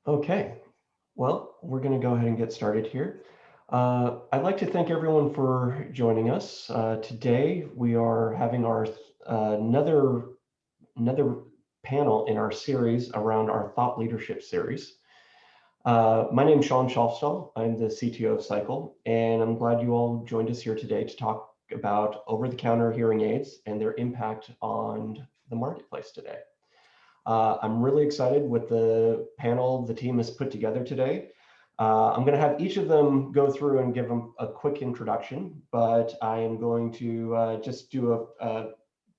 Okay, well, we're going to go ahead and get started here. I'd like to thank everyone for joining us. Today, we are having our another panel in our series around our thought leadership series. My name is Sean Schalfstall. I'm the CTO of Sycle, and I'm glad you all joined us here today to talk about over-the-counter hearing aids and their impact on the marketplace today. I'm really excited with the panel the team has put together today. I'm going to have each of them go through and give them a quick introduction, but I am going to just do a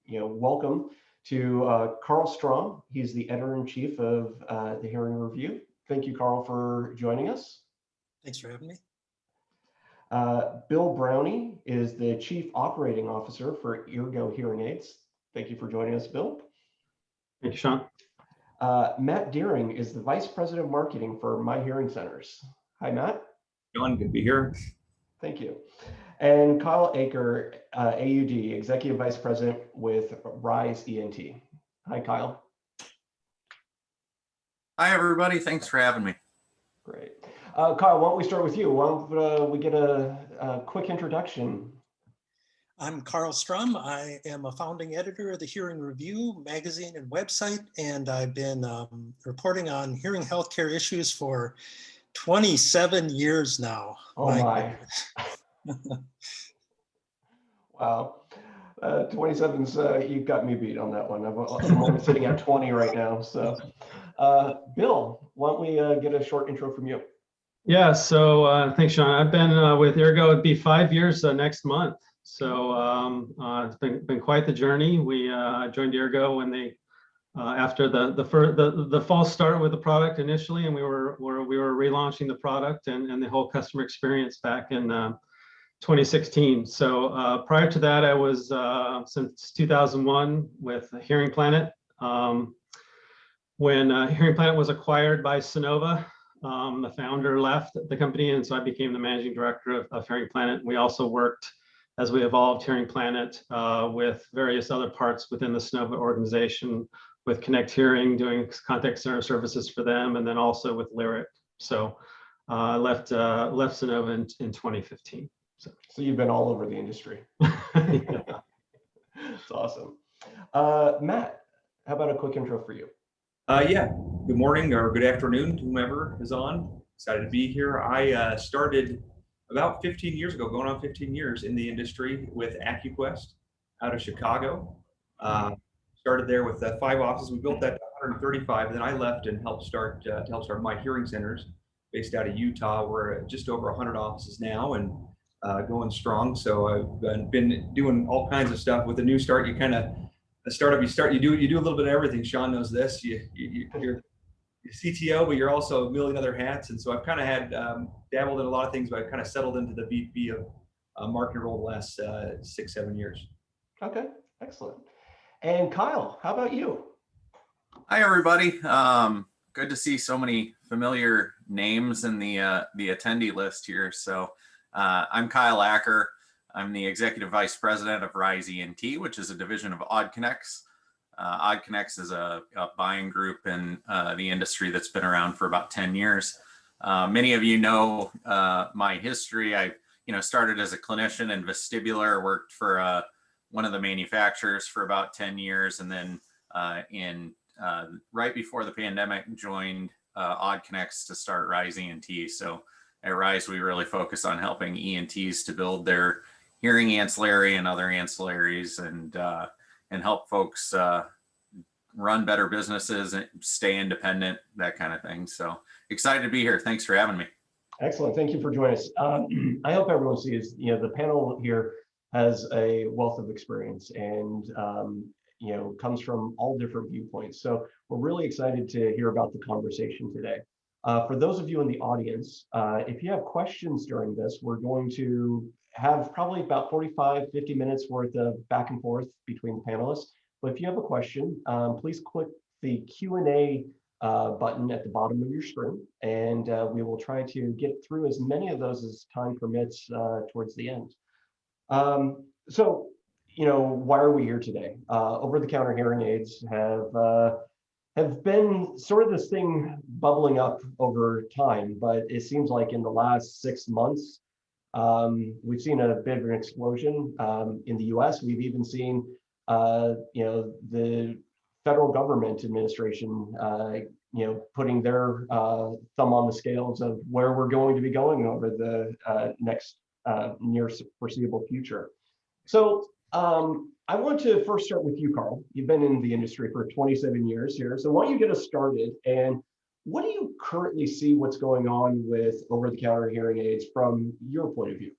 welcome to Carl Strom. He's the editor-in-chief of the Hearing Review. Thank you, Carl, for joining us. Thanks for having me. Bill Brownie is the Chief Operating Officer for Eargo Hearing Aids. Thank you for joining us, Bill. Thank you, Sean. Matt Deering is the Vice President of Marketing for My Hearing Centers. Hi, Matt. John, good to be here. Thank you. And Kyle Aker, AUD, Executive Vice President with Rise ENT. Hi, Kyle. Hi, everybody. Thanks for having me. Great. Kyle, why don't we start with you? Why don't we get a quick introduction? I'm Carl Strom. I am a founding editor of the Hearing Review magazine and website, and I've been reporting on hearing healthcare issues for 27 years now. Oh my. Wow. 27's, you've got me beat on that one. I'm only sitting at 20 right now. So Bill, why don't we get a short intro from you? Yeah, so thanks, Sean. I've been with Eargo, it'd be 5 years next month. So it's been quite the journey. We joined Eargo when they after the false start with the product initially, and we were relaunching the product and the whole customer experience back in 2016. So prior to that, I was since 2001 with Hearing Planet. When Hearing Planet was acquired by Sonova, the founder left the company, and so I became the managing director of Hearing Planet. We also worked as we evolved Hearing Planet with various other parts within the Sonova organization, with Connect Hearing, doing contact center services for them, and then also with Lyric. So I left Sonova in 2015. So you've been all over the industry. Yeah. It's awesome. Matt, how about a quick intro for you? Yeah, good morning or good afternoon to whomever is on. Excited to be here. I started about 15 years ago, going on 15 years in the industry with AccuQuest out of Chicago. Started there with 5 offices. We built that to 135, and then I left and helped start My Hearing Centers based out of Utah. We're at just over 100 offices now and going strong. So I've been doing all kinds of stuff. With a new start, you kind of a startup, you do a little bit of everything. Sean knows this. You're CTO, but you're also a million other hats. And so I've kind of had dabbled in a lot of things, but I've kind of settled into the VP of marketing role the last 6-7 years. Okay, excellent. And Kyle, how about you? Hi, everybody. Good to see so many familiar names in the attendee list here. So I'm Kyle Aker. I'm the Executive Vice President of Rise ENT, which is a division of OddConnects. OddConnects is a buying group in the industry that's been around for about 10 years. Many of you know my history. I started as a clinician in vestibular, worked for one of the manufacturers for about 10 years, and then right before the pandemic, joined OddConnects to start Rise ENT. So at Rise, we really focus on helping ENTs to build their hearing ancillary and other ancillaries, and help folks run better businesses and stay independent, that kind of thing. So excited to be here. Thanks for having me. Excellent. Thank you for joining us. I hope everyone sees, the panel here has a wealth of experience and, comes from all different viewpoints. So we're really excited to hear about the conversation today. For those of you in the audience, if you have questions during this, we're going to have probably about 45-50 minutes worth of back and forth between the panelists. But if you have a question, please click the Q&A button at the bottom of your screen, and we will try to get through as many of those as time permits towards the end. So, why are we here today? Over-the-counter hearing aids have have been sort of this thing bubbling up over time, but it seems like in the last 6 months, we've seen a bit of an explosion in the US. We've even seen, the federal government administration, putting their thumb on the scales of where we're going to be going over the next near foreseeable future. So I want to first start with you, Carl. You've been in the industry for 27 years here. So why don't you get us started? And what do you currently see what's going on with over-the-counter hearing aids from your point of view?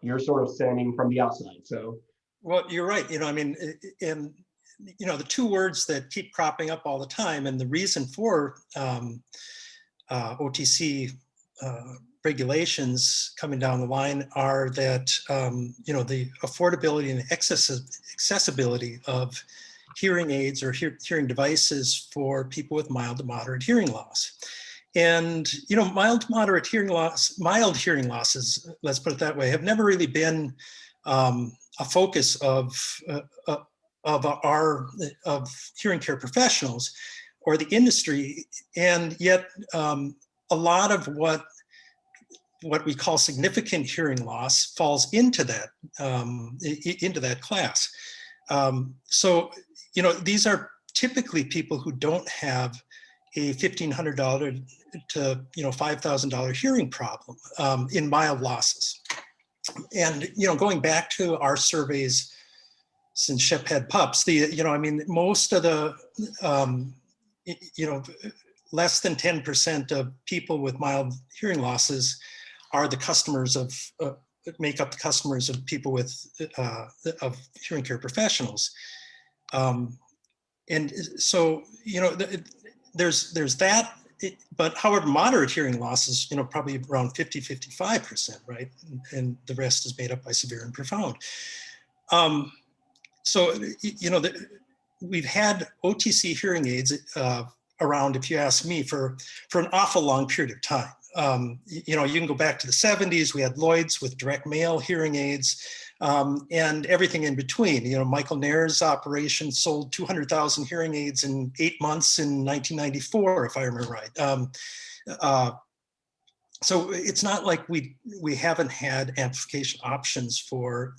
You're sort of standing from the outside, so. Well, you're right. And the two words that keep cropping up all the time, and the reason for OTC regulations coming down the line are that the affordability and accessibility of hearing aids or hearing devices for people with mild to moderate hearing loss. And mild to moderate hearing loss, mild hearing losses, let's put it that way, have never really been a focus of hearing care professionals or the industry, and yet a lot of what we call significant hearing loss falls into that class. So these are typically people who don't have a $1,500 to $5,000 hearing problem in mild losses. And going back to our surveys since Shep had pups, most of the less than 10% of people with mild hearing losses are the customers make up the customers of people with of hearing care professionals. And so there's that. But however, moderate hearing loss is probably around 50-55%, right? And the rest is made up by severe and profound. So we've had OTC hearing aids around, if you ask me, for an awful long period of time. You can go back to the 70s. We had Lloyd's with direct mail hearing aids, and everything in between. Michael Nair's operation sold 200,000 hearing aids in 8 months in 1994, if I remember right. So it's not like we haven't had amplification options for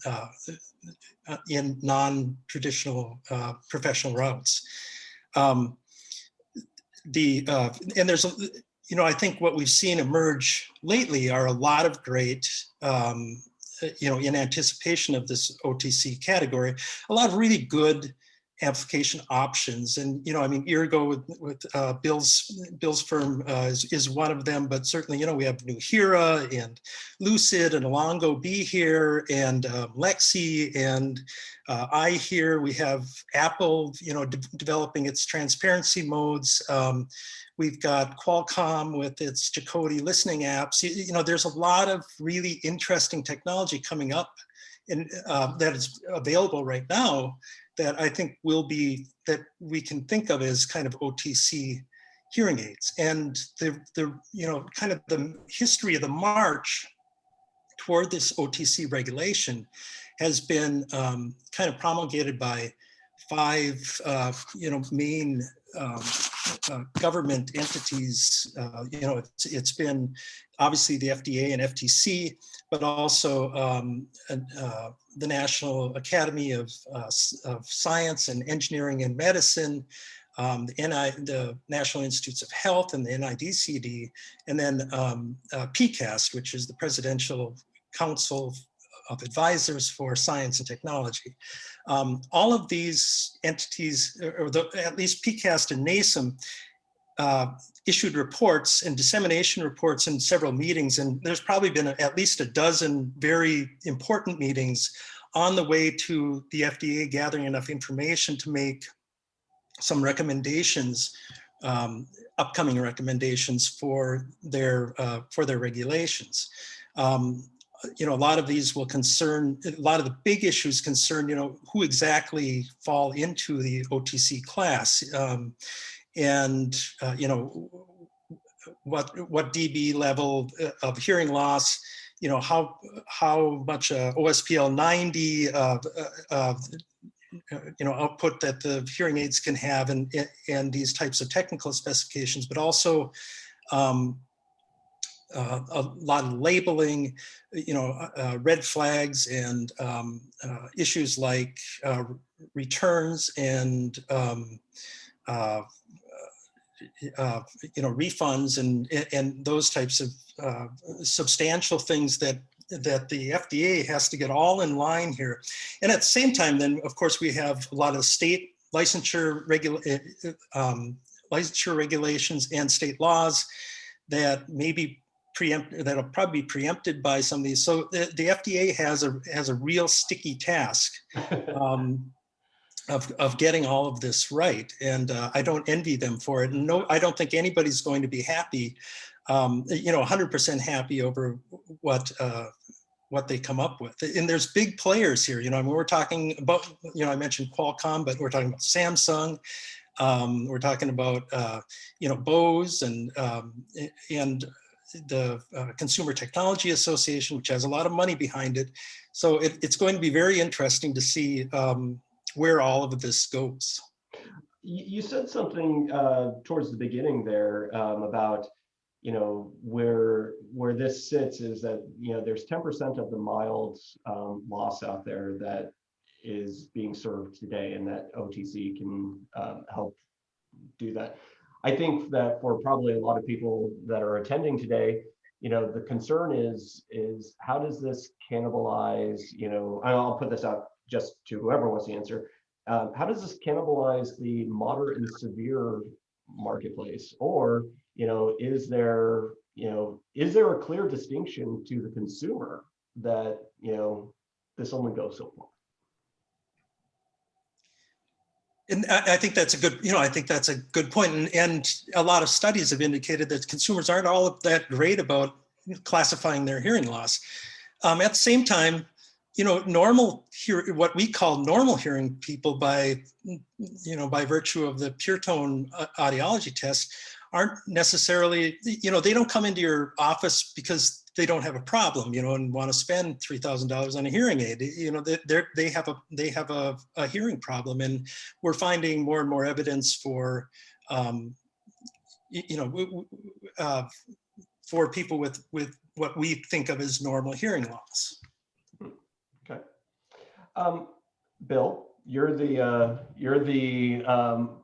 in non-traditional professional routes. And there's I think what we've seen emerge lately are a lot of great, in anticipation of this OTC category, a lot of really good amplification options. And, Ergo with Bill's firm is one of them, but certainly, we have Nuheara and Lucid and Alongo Be Here and Lexi and iHear. We have Apple, developing its transparency modes. We've got Qualcomm with its Jacody listening apps. There's a lot of really interesting technology coming up and that is available right now that I think that we can think of as kind of OTC hearing aids. And the kind of the history of the march toward this OTC regulation has been kind of promulgated by 5 main government entities. It's been obviously the FDA and FTC, but also the National Academy of Science and Engineering and Medicine, the National Institutes of Health and the NIDCD, and then PCAST, which is the Presidential Council of Advisors for Science and Technology. All of these entities, or at least PCAST and NASEM, issued reports and dissemination reports in several meetings, and there's probably been at least a dozen very important meetings on the way to the FDA gathering enough information to make some recommendations, upcoming recommendations for their regulations. A lot of these will concern, a lot of the big issues concern, who exactly fall into the OTC class, and what dB level of hearing loss, how much OSPL 90 output that the hearing aids can have, and these types of technical specifications, but also a lot of labeling, red flags, and issues like returns and refunds and those types of substantial things that the FDA has to get all in line here. And at the same time, then of course we have a lot of state licensure regulations and state laws that maybe that'll probably be preempted by some of these. So the FDA has a real sticky task of getting all of this right, and I don't envy them for it. And no, I don't think anybody's going to be happy, 100% happy over what they come up with. And there's big players here. I mean, we're talking about, I mentioned Qualcomm, but we're talking about Samsung. We're talking about Bose and the Consumer Technology Association, which has a lot of money behind it. So it's going to be very interesting to see where all of this goes. You said something towards the beginning there about, where this sits is that, there's 10% of the mild loss out there that is being served today, and that OTC can help do that. I think that for probably a lot of people that are attending today, the concern is how does this cannibalize, I'll put this out just to whoever wants to answer, how does this cannibalize the moderate and severe marketplace? Or, is there a clear distinction to the consumer that, this only goes so far? And I think that's a good point. And a lot of studies have indicated that consumers aren't all that great about classifying their hearing loss. At the same time, what we call normal hearing people by virtue of the pure tone audiology test aren't necessarily, they don't come into your office because they don't have a problem, and want to spend $3,000 on a hearing aid. They have a hearing problem, and we're finding more and more evidence for, for people with what we think of as normal hearing loss. Okay, Bill, you're the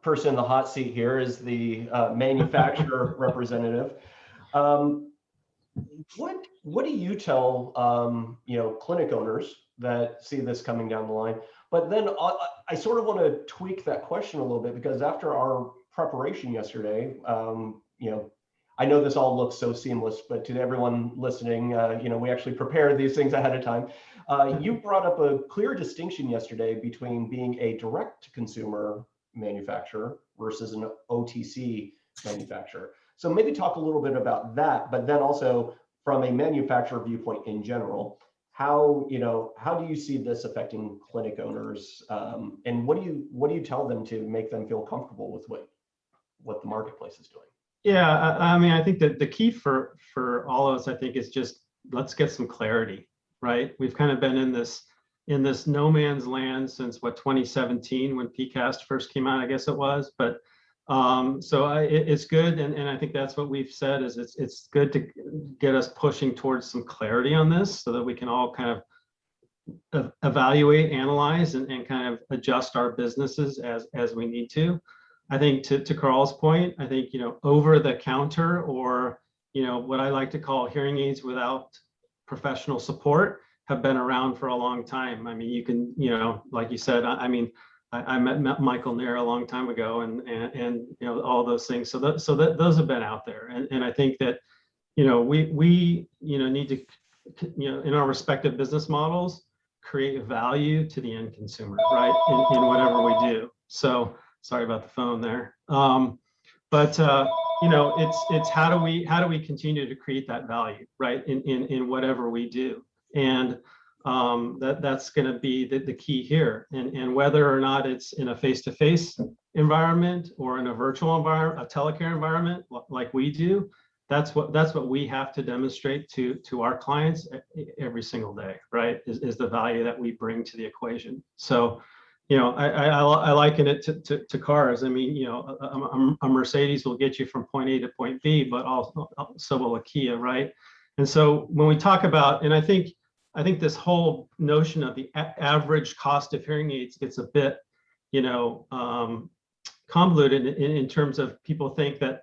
person in the hot seat here as the manufacturer representative. What do you tell clinic owners that see this coming down the line? But then I sort of want to tweak that question a little bit, because after our preparation yesterday, I know this all looks so seamless, but to everyone listening, we actually prepared these things ahead of time. You brought up a clear distinction yesterday between being a direct-to-consumer manufacturer versus an OTC manufacturer. So maybe talk a little bit about that, but then also from a manufacturer viewpoint in general, how do you see this affecting clinic owners, and what do you tell them to make them feel comfortable with what the marketplace is doing? Yeah, I mean, I think that the key for all of us, I think, is just let's get some clarity, right? We've kind of been in this no man's land since 2017 when PCAST first came out, I guess it was. But it's good, and I think that's what we've said is it's good to get us pushing towards some clarity on this so that we can all kind of evaluate, analyze, and kind of adjust our businesses as we need to. I think to Carl's point, I think, over the counter, or, what I like to call hearing aids without professional support, have been around for a long time. I mean, you can, like you said, I met Michael Nair a long time ago, and all those things. So those have been out there, and I think that, we need to, in our respective business models, create value to the end consumer, right, in whatever we do. So. Sorry about the phone there. It's how do we continue to create that value, right, in whatever we do, and that's going to be the key here. And whether or not it's in a face-to-face environment or in a virtual environment, a telecare environment like we do, that's what we have to demonstrate to our clients every single day, right? Is the value that we bring to the equation. So, I liken it to cars. I mean, a Mercedes will get you from point A to point B, but also so will a Kia, right? And so when we talk about, and I think this whole notion of the average cost of hearing aids gets a bit, convoluted in terms of people think that,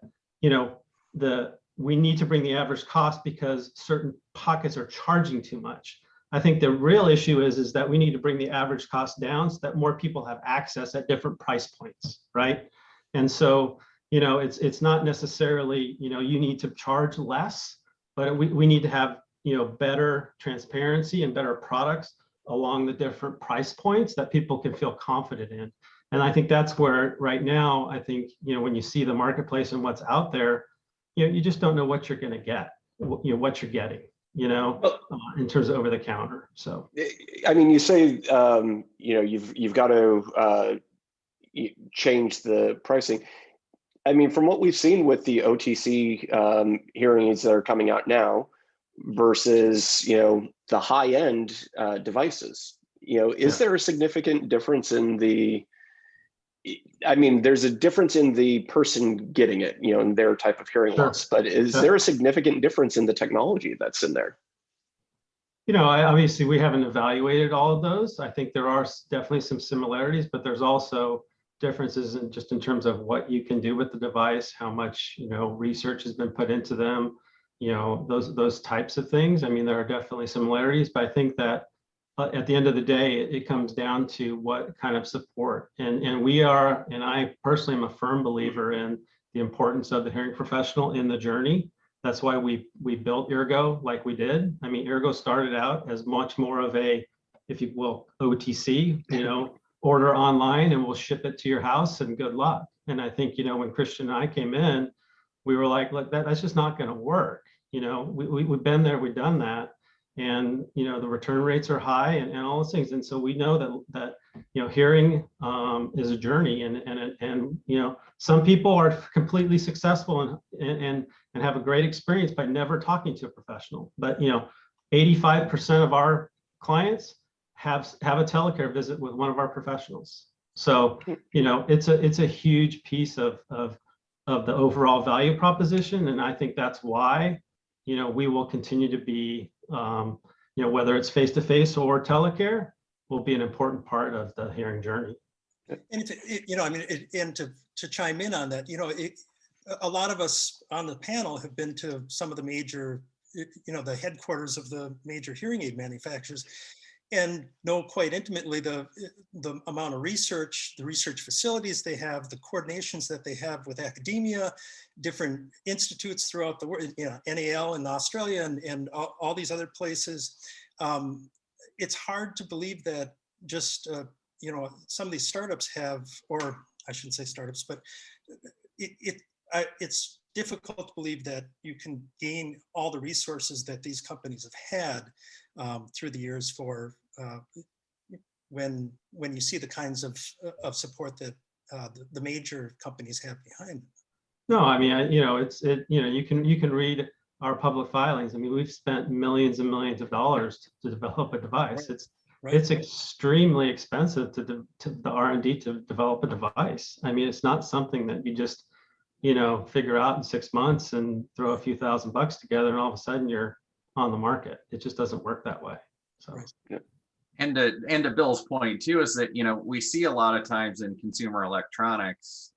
we need to bring the average cost because certain pockets are charging too much. I think the real issue is that we need to bring the average cost down so that more people have access at different price points, right? And so, it's not necessarily, you need to charge less, but we need to have, better transparency and better products along the different price points that people can feel confident in. And I think that's where right now, I think, when you see the marketplace and what's out there, you just don't know what you're going to get, what you're getting. In terms of over the counter. So, I mean, you say, you've got to change the pricing. I mean, from what we've seen with the OTC hearing aids that are coming out now versus, the high end devices, is there a significant difference in there's a difference in the person getting it, in their type of hearing loss, but is there a significant difference in the technology that's in there? Obviously we haven't evaluated all of those. I think there are definitely some similarities, but there's also differences in terms of what you can do with the device, how much, research has been put into them, those types of things. I mean, there are definitely similarities, but I think that at the end of the day, it comes down to what kind of support. And I personally am a firm believer in the importance of the hearing professional in the journey. That's why we built Eargo like we did. I mean, Eargo started out as much more of a, if you will, OTC, order online and we'll ship it to your house and good luck. And I think, when Christian and I came in, we were like, look, that's just not going to work. We've been there, we've done that. And, the return rates are high and all those things. And so we know that hearing is a journey and some people are completely successful and have a great experience by never talking to a professional. But, 85% of our clients have a telecare visit with one of our professionals. So, it's a huge piece of the overall value proposition. And I think that's why, we will continue to be, whether it's face-to-face or telecare, will be an important part of the hearing journey. And to chime in on that, a lot of us on the panel have been to some of the major, the headquarters of the major hearing aid manufacturers, and know quite intimately the amount of research, the research facilities they have, the coordinations that they have with academia, different institutes throughout the world, NAL in Australia and all these other places. It's hard to believe that just, some of these startups have, or I shouldn't say startups, but it's difficult to believe that you can gain all the resources that these companies have had through the years for when you see the kinds of support that the major companies have behind them. No, I mean, you can read our public filings. I mean, we've spent millions and millions of dollars to develop a device. Right. It's extremely expensive to the R&D to develop a device. I mean, it's not something that you just figure out in 6 months and throw a few $1,000s together and all of a sudden you're on the market. It just doesn't work that way. So. Right. Yeah. And to Bill's point too, is that, we see a lot of times in consumer electronics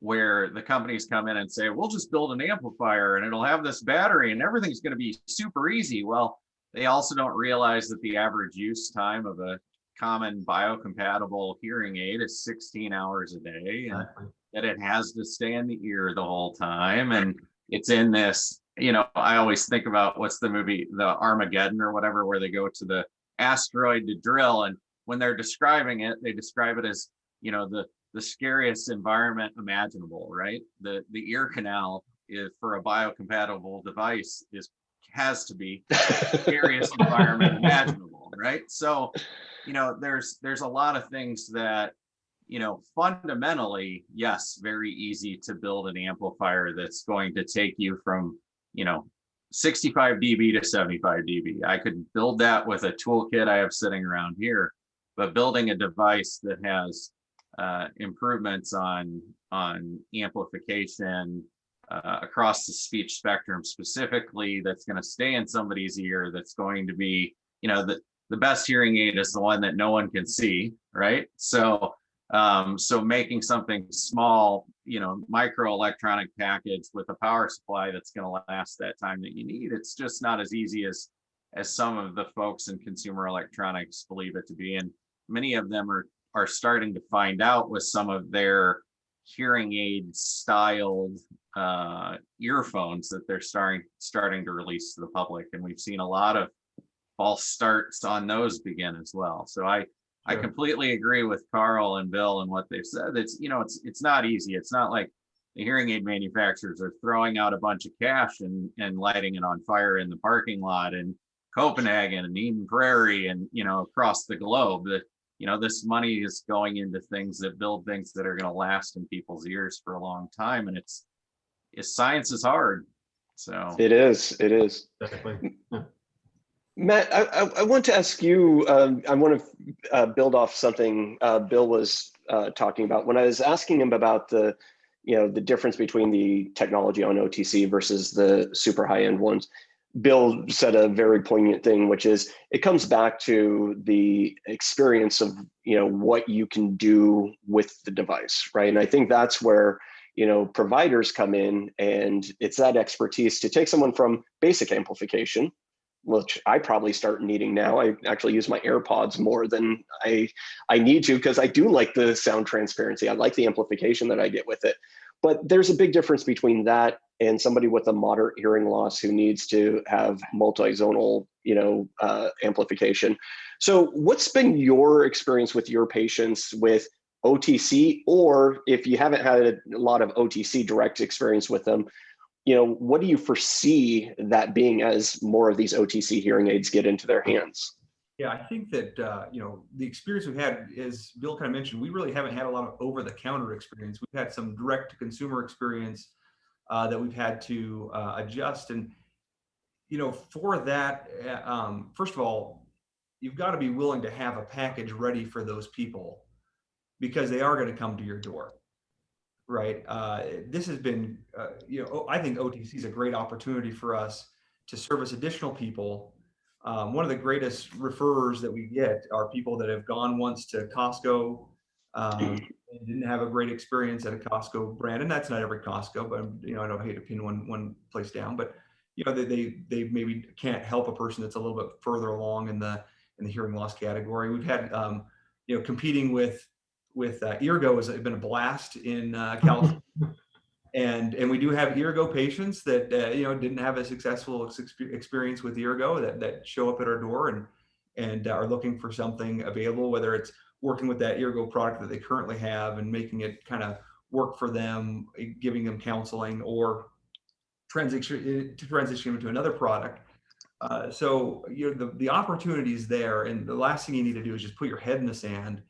where the companies come in and say, we'll just build an amplifier and it'll have this battery and everything's going to be super easy. Well, they also don't realize that the average use time of a common biocompatible hearing aid is 16 hours a day, and that it has to stay in the ear the whole time. And it's in this, I always think about what's the movie, the Armageddon or whatever, where they go to the asteroid to drill. And when they're describing it, they describe it as, the scariest environment imaginable, right? The ear canal is, for a biocompatible device, has to be the scariest environment imaginable, right? So, there's a lot of things that, fundamentally, yes, very easy to build an amplifier that's going to take you from, 65 dB to 75 dB. I could build that with a toolkit I have sitting around here, but building a device that has improvements on amplification across the speech spectrum specifically, that's going to stay in somebody's ear, that's going to be, the best hearing aid is the one that no one can see, right? So so making something small, micro electronic package with a power supply that's going to last that time that you need, it's just not as easy as some of the folks in consumer electronics believe it to be. And many of them are starting to find out with some of their hearing aid styled earphones that they're starting to release to the public. And we've seen a lot of false starts on those begin as well. So I completely agree with Carl and Bill and what they've said. It's not easy. It's not like the hearing aid manufacturers are throwing out a bunch of cash and lighting it on fire in the parking lot in Copenhagen and Eden Prairie and across the globe. That this money is going into things that build things that are going to last in people's ears for a long time. And it's science is hard. So it is. Exactly. Yeah. Matt, I want to ask you, I want to build off something Bill was talking about. When I was asking him about the difference between the technology on OTC versus the super high-end ones, Bill said a very poignant thing, which is it comes back to the experience of, what you can do with the device, right? And I think that's where, providers come in, and it's that expertise to take someone from basic amplification, which I probably start needing now. I actually use my AirPods more than I need to, because I do like the sound transparency. I like the amplification that I get with it. But there's a big difference between that and somebody with a moderate hearing loss who needs to have multi-zonal, amplification. So what's been your experience with your patients with OTC, or if you haven't had a lot of OTC direct experience with them, what do you foresee that being as more of these OTC hearing aids get into their hands? Yeah, I think that, the experience we've had, as Bill kind of mentioned, we really haven't had a lot of over-the-counter experience. We've had some direct-to-consumer experience that we've had to adjust. And, for that, first of all, you've got to be willing to have a package ready for those people, because they are going to come to your door. Right. This has been, I think OTC is a great opportunity for us to service additional people. One of the greatest referrers that we get are people that have gone once to Costco and didn't have a great experience at a Costco brand. And that's not every Costco, but I don't hate to pin one place down, but they maybe can't help a person that's a little bit further along in the hearing loss category. We've had, competing with Eargo has been a blast in California, and we do have Eargo patients that didn't have a successful experience with Eargo that show up at our door and are looking for something available, whether it's working with that Eargo product that they currently have and making it kind of work for them, giving them counseling, or transition into another product. So the opportunity is there, and the last thing you need to do is just put your head in the sand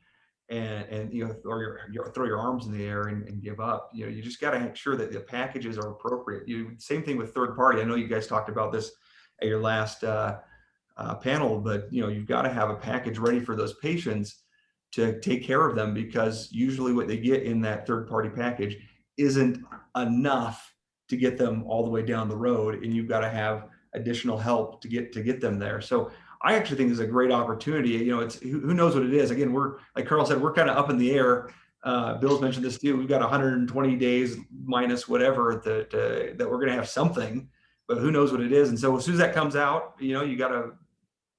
and throw your arms in the air and give up. You just got to make sure that the packages are appropriate. Same thing with third party. I know you guys talked about this at your last panel, but you've got to have a package ready for those patients to take care of them, because usually what they get in that third party package isn't enough to get them all the way down the road, and you've got to have additional help to get them there. So I actually think there's a great opportunity. It's who knows what it is. Again, we're, like Carl said, we're kind of up in the air. Bill's mentioned this too. We've got 120 days minus whatever that we're going to have something, but who knows what it is. And so as soon as that comes out, you got to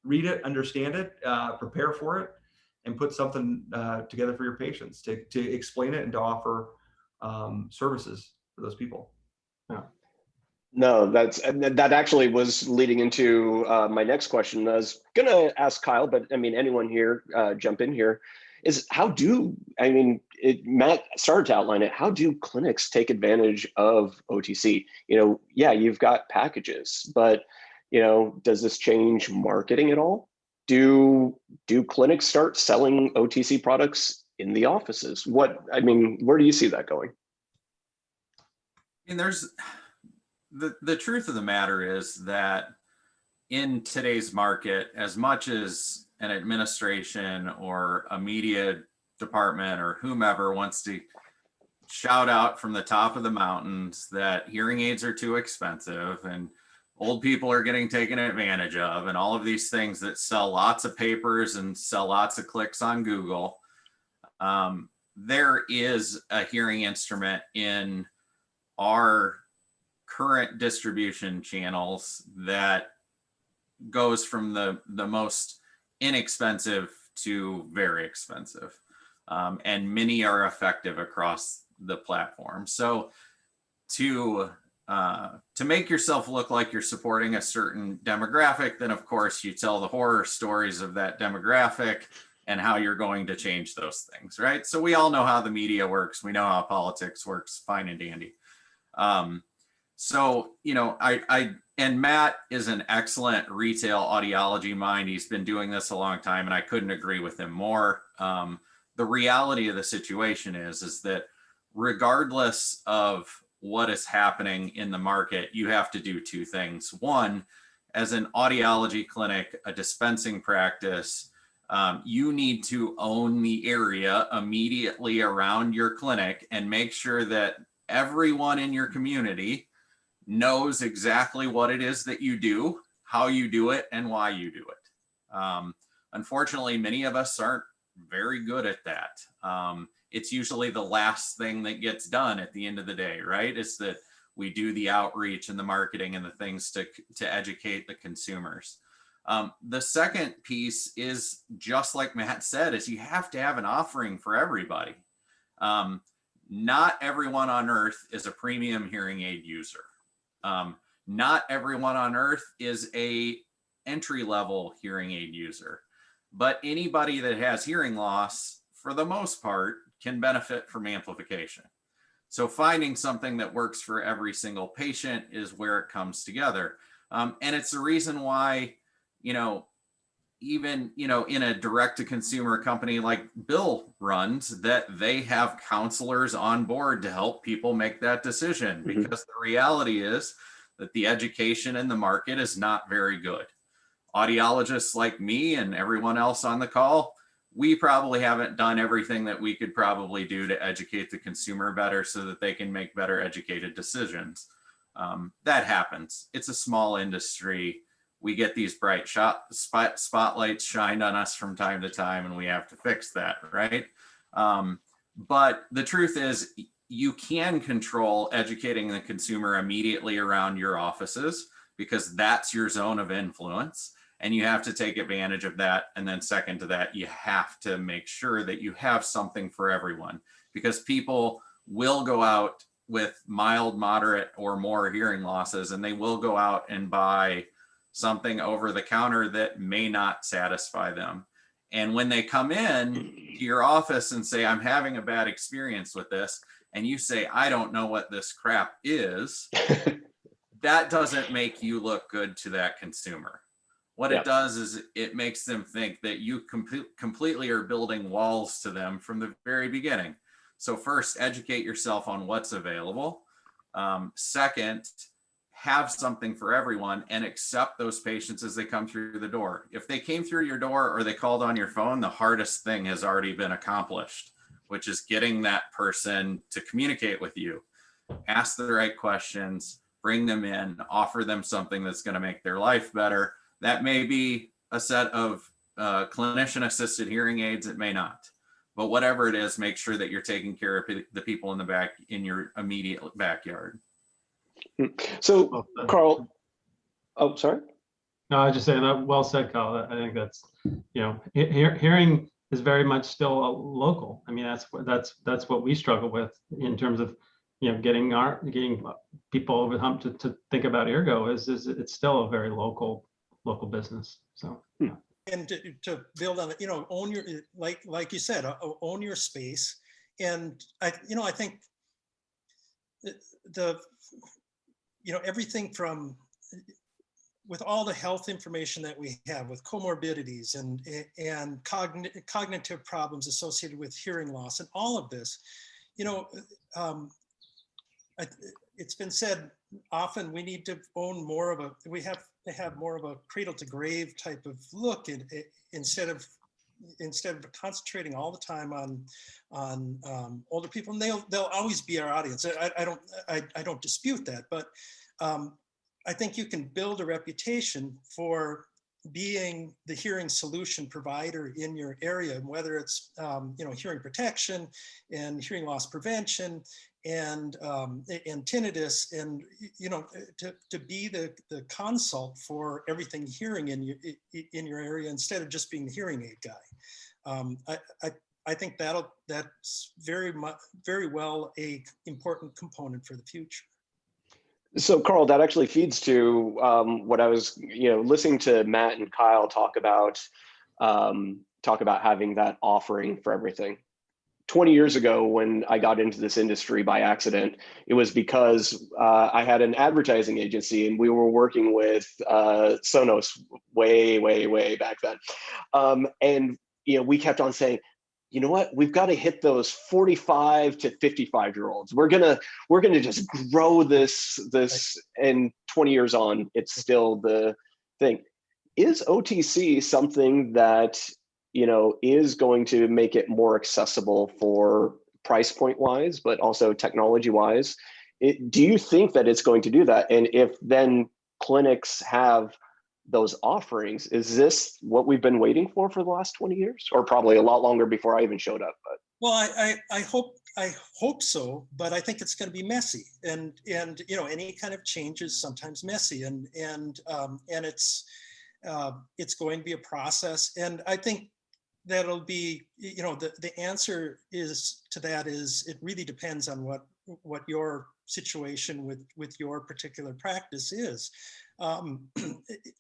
read it, understand it, prepare for it, and put something together for your patients to explain it and to offer services for those people. Yeah. No, that actually was leading into my next question. I was going to ask Kyle, but I mean, anyone here jump in here, is Matt started to outline it. How do clinics take advantage of OTC? Yeah, you've got packages, but does this change marketing at all? Do clinics start selling OTC products in the offices? Where do you see that going? There's the truth of the matter is that in today's market, as much as an administration or a media department or whomever wants to shout out from the top of the mountains that hearing aids are too expensive and old people are getting taken advantage of and all of these things that sell lots of papers and sell lots of clicks on Google, there is a hearing instrument in our current distribution channels that goes from the most inexpensive to very expensive. And many are effective across the platform. So to make yourself look like you're supporting a certain demographic, then of course you tell the horror stories of that demographic and how you're going to change those things, right? So we all know how the media works. We know how politics works, fine and dandy. So, you know, and Matt is an excellent retail audiology mind. He's been doing this a long time and I couldn't agree with him more. The reality of the situation is that regardless of what is happening in the market, you have to do two things. One, as an audiology clinic, a dispensing practice, you need to own the area immediately around your clinic and make sure that everyone in your community knows exactly what it is that you do, how you do it, and why you do it. Unfortunately, many of us aren't very good at that. It's usually the last thing that gets done at the end of the day, right? It's that we do the outreach and the marketing and the things to educate the consumers. The second piece is, just like Matt said, is you have to have an offering for everybody. Not everyone on earth is a premium hearing aid user. Not everyone on earth is a entry-level hearing aid user, but anybody that has hearing loss, for the most part, can benefit from amplification. So finding something that works for every single patient is where it comes together. And it's the reason why, you know, even, you know, in a direct-to-consumer company like Bill runs, that they have counselors on board to help people make that decision, because the reality is that the education in the market is not very good. Audiologists like me and everyone else on the call, we probably haven't done everything that we could probably do to educate the consumer better so that they can make better educated decisions. That happens. It's a small industry. We get these bright spotlights shined on us from time to time, and we have to fix that, right? But the truth is, you can control educating the consumer immediately around your offices, because that's your zone of influence, and you have to take advantage of that. And then second to that, you have to make sure that you have something for everyone, because people will go out with mild, moderate, or more hearing losses, and they will go out and buy something over the counter that may not satisfy them. And when they come in to your office and say, I'm having a bad experience with this, and you say, I don't know what this crap is, that doesn't make you look good to that consumer. What it does is it makes them think that you completely are building walls to them from the very beginning. So first, educate yourself on what's available. Second, have something for everyone, and accept those patients as they come through the door. If they came through your door or they called on your phone, the hardest thing has already been accomplished, which is getting that person to communicate with you. Ask the right questions, bring them in, offer them something that's going to make their life better. That may be a set of clinician assisted hearing aids. It may not, but whatever it is, make sure that you're taking care of the people in the back, in your immediate backyard. So, Carl, oh, sorry. No, I was just saying that. Well said, Carl. I think that's, you know, hearing is very much still a local. I mean, that's what we struggle with in terms of, you know, getting people over the hump to think about Eargo is it's still a very local business. So. Yeah. And to build on it, you know, own your, like you said, own your space. And I think you know, everything from, with all the health information that we have with comorbidities and cognitive problems associated with hearing loss and all of this, you know, it's been said often we need to own more of a, we have to have more of a cradle to grave type of look instead of concentrating all the time on older people. And they'll always be our audience. I don't dispute that, but I think you can build a reputation for being the hearing solution provider in your area, and whether it's hearing protection and hearing loss prevention and tinnitus, and to be the consult for everything hearing in your area instead of just being the hearing aid guy. I think that's very well a important component for the future. So Carl, that actually feeds to what I was, listening to Matt and Kyle talk about having that offering for everything. 20 years ago, when I got into this industry by accident, it was because I had an advertising agency and we were working with Sonos way back then. And we kept on saying, you know what, we've got to hit those 45 to 55-year-olds. We're gonna just grow this, and 20 years on, it's still the thing. Is OTC something that is going to make it more accessible for price point wise, but also technology wise? Do you think that it's going to do that? And if then clinics have those offerings, is this what we've been waiting for the last 20 years, or probably a lot longer before I even showed up? But well, I hope so, but I think it's going to be messy, and any kind of change is sometimes messy, and it's going to be a process, and I think that'll be, the answer is to that is it really depends on what your situation with your particular practice is.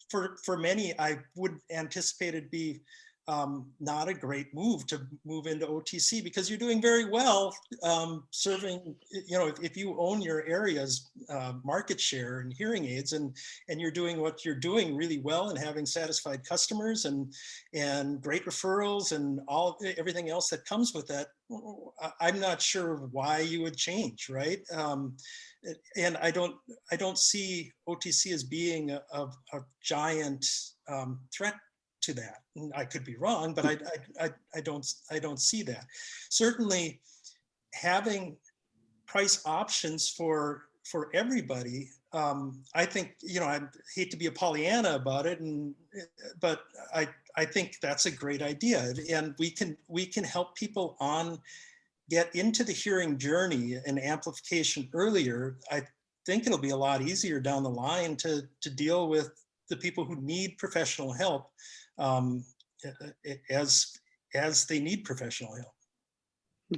For many, I would anticipate it'd be not a great move to move into OTC, because you're doing very well serving, if you own your area's market share in hearing aids, and you're doing what you're doing really well and having satisfied customers and great referrals and everything else that comes with that. I'm not sure why you would change, right? And I don't see OTC as being a giant threat to that. I could be wrong, but I don't see that. Certainly, having price options for everybody, I think, I hate to be a Pollyanna about it, but I think that's a great idea, and we can help people get into the hearing journey and amplification earlier. I think it'll be a lot easier down the line to deal with the people who need professional help as they need professional help.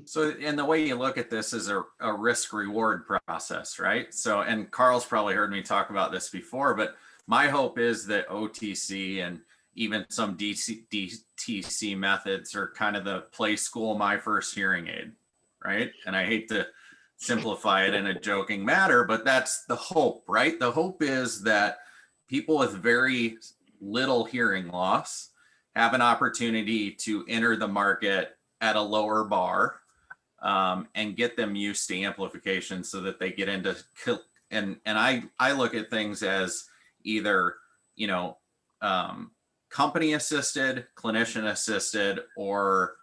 So, and the way you look at this is a risk reward process, right? So, and Carl's probably heard me talk about this before, but my hope is that OTC and even some DTC methods are kind of the play school, my first hearing aid, right? And I hate to simplify it in a joking manner, but that's the hope, right? The hope is that people with very little hearing loss have an opportunity to enter the market at a lower bar, and get them used to amplification so that they get into, and I look at things as either, company assisted, clinician assisted, or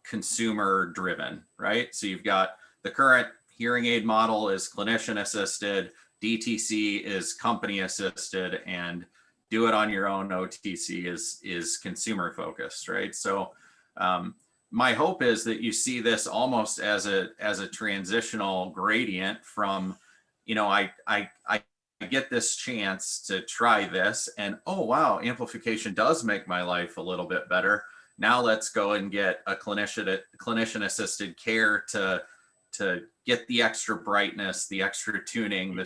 consumer driven, right? So you've got the current hearing aid model is clinician assisted, DTC is company assisted, and do it on your own OTC is consumer focused, right? So my hope is that you see this almost as a transitional gradient from, I get this chance to try this, and oh wow, amplification does make my life a little bit better. Now let's go and get a clinician assisted care to get the extra brightness, the extra tuning,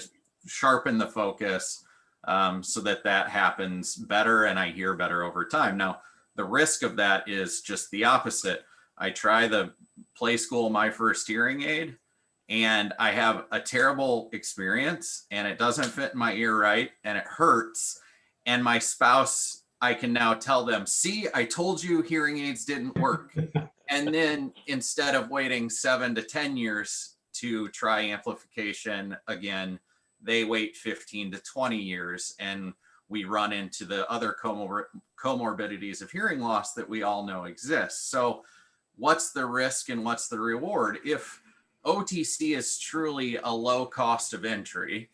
sharpen the focus, so that happens better and I hear better over time. Now, the risk of that is just the opposite. I try the play school, my first hearing aid, and I have a terrible experience and it doesn't fit in my ear right and it hurts. And my spouse, I can now tell them, see, I told you hearing aids didn't work. And then instead of waiting 7 to 10 years to try amplification again, they wait 15 to 20 years, and we run into the other comorbidities of hearing loss that we all know exist. So what's the risk and what's the reward? If OTC is truly a low cost of entry,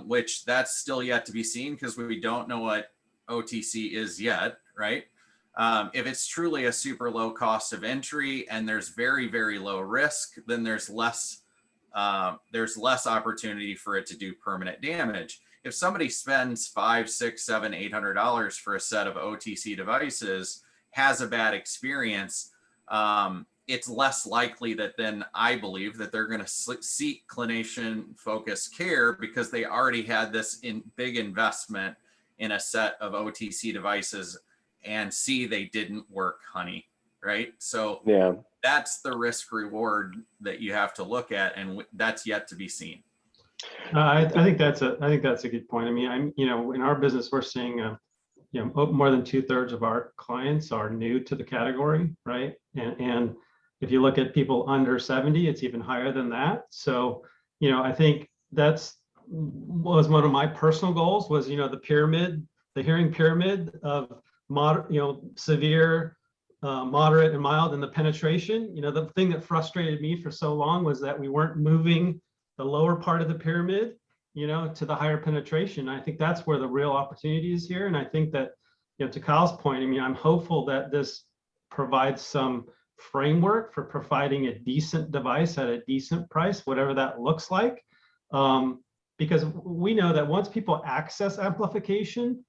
which that's still yet to be seen because we don't know what OTC is yet, right? If it's truly a super low cost of entry and there's very, very low risk, then there's less opportunity for it to do permanent damage. If somebody spends $500, $600, $700, $800 for a set of OTC devices, has a bad experience, it's less likely that then I believe that they're going to seek clinician focused care because they already had this big investment in a set of OTC devices and see they didn't work, honey, right? So Yeah. that's the risk reward that you have to look at, and that's yet to be seen. I think that's a good point. I mean, in our business, we're seeing, more than 2/3 of our clients are new to the category, right? And if you look at people under 70, it's even higher than that. So, I think was one of my personal goals was, the pyramid, the hearing pyramid of severe, moderate, and mild, and the penetration. The thing that frustrated me for so long was that we weren't moving the lower part of the pyramid, to the higher penetration. I think that's where the real opportunity is here. And I think that, to Kyle's point, I mean, I'm hopeful that this provides some framework for providing a decent device at a decent price, whatever that looks like. Because we know that once people access amplification,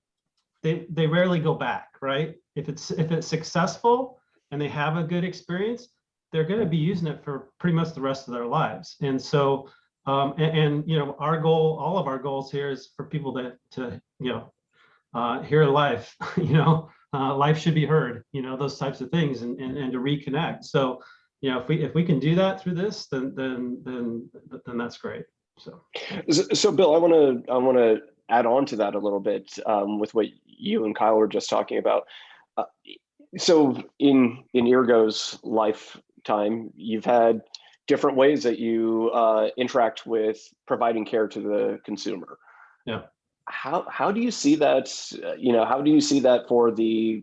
they rarely go back, right? If it's successful and they have a good experience, they're going to be using it for pretty much the rest of their lives. And so, our goal, all of our goals here is for people to hear life, life should be heard, those types of things, and to reconnect. So, if we can do that through this, then that's great. So Bill, I want to add on to that a little bit with what you and Kyle were just talking about. So in Eargo's lifetime, you've had different ways that you interact with providing care to the consumer. Yeah. How do you see that? How do you see that for the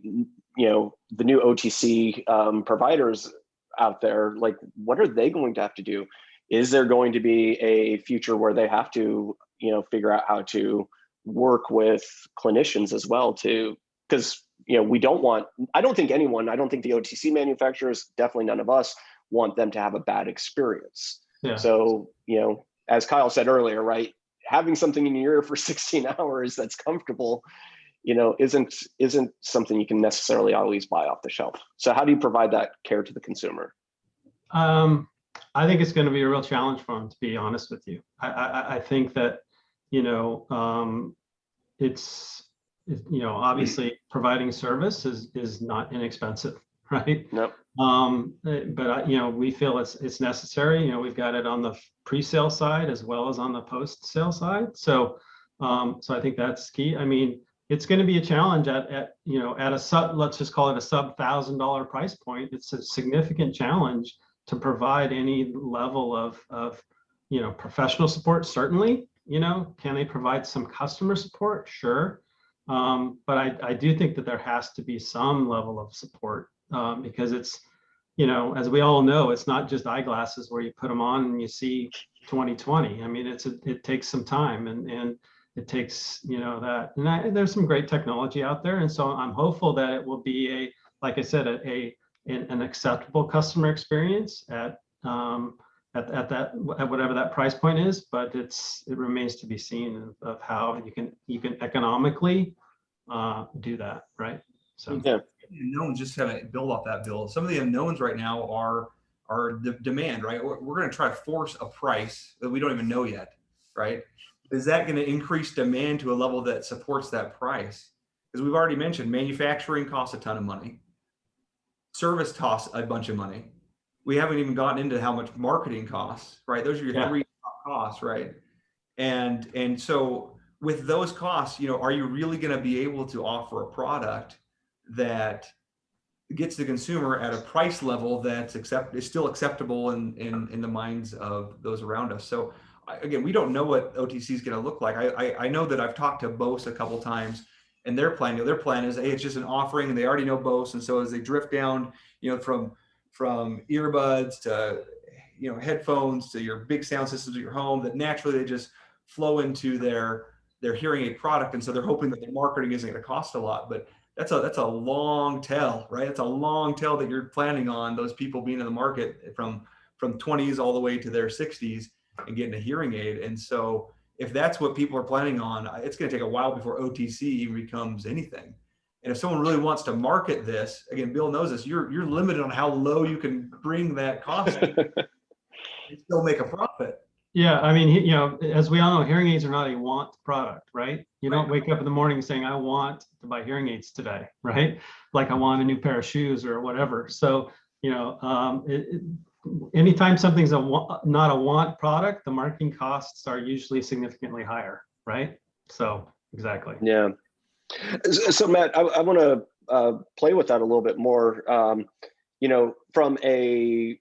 the new OTC providers out there? Like, what are they going to have to do? Is there going to be a future where they have to figure out how to work with clinicians as well because I don't think the OTC manufacturers, definitely none of us, want them to have a bad experience. Yeah. So, as Kyle said earlier, right, having something in your ear for 16 hours that's comfortable, isn't something you can necessarily always buy off the shelf. So how do you provide that care to the consumer? I think it's going to be a real challenge for them, to be honest with you. I think that, it's obviously providing service is not inexpensive, right? Nope. But we feel it's necessary. We've got it on the pre-sale side as well as on the post-sale side. So I think that's key. I mean, it's going to be a challenge at a sub, let's just call it a sub $1,000 price point. It's a significant challenge to provide any level of professional support. Certainly, can they provide some customer support? Sure. But I do think that there has to be some level of support because it's, as we all know, it's not just eyeglasses where you put them on and you see 20/20. I mean, it takes some time and it takes, that. And there's some great technology out there. And so I'm hopeful that it will be like I said, an acceptable customer experience at whatever that price point is, but it remains to be seen of how you can economically do that, right? So yeah. Unknowns, just kind of build off that, Bill. Some of the unknowns right now are the demand, right? We're going to try to force a price that we don't even know yet, right? Is that going to increase demand to a level that supports that price? Because we've already mentioned manufacturing costs a ton of money. Service costs a bunch of money. We haven't even gotten into how much marketing costs, right? Those are your three top costs, right? And so with those costs, are you really going to be able to offer a product that gets the consumer at a price level that's is still acceptable in the minds of those around us. So again, we don't know what OTC is going to look like. I know that I've talked to Bose a couple times, and their plan is, hey, it's just an offering, and they already know Bose, and so as they drift down, from earbuds to headphones to your big sound systems at your home, that naturally they just flow into their hearing aid product, and so they're hoping that their marketing isn't going to cost a lot, but that's a long tail, right? It's a long tail that you're planning on those people being in the market from 20s all the way to their 60s and getting a hearing aid. And so if that's what people are planning on, it's going to take a while before OTC even becomes anything. And if someone really wants to market this, again, Bill knows this, you're limited on how low you can bring that cost and still make a profit. Yeah, I mean, as we all know, hearing aids are not a want product, right? You don't wake up in the morning saying, I want to buy hearing aids today, right? Like I want a new pair of shoes or whatever. So, anytime something's not a want product, the marketing costs are usually significantly higher, right? So, exactly. Yeah. So Matt, I want to play with that a little bit more. From a,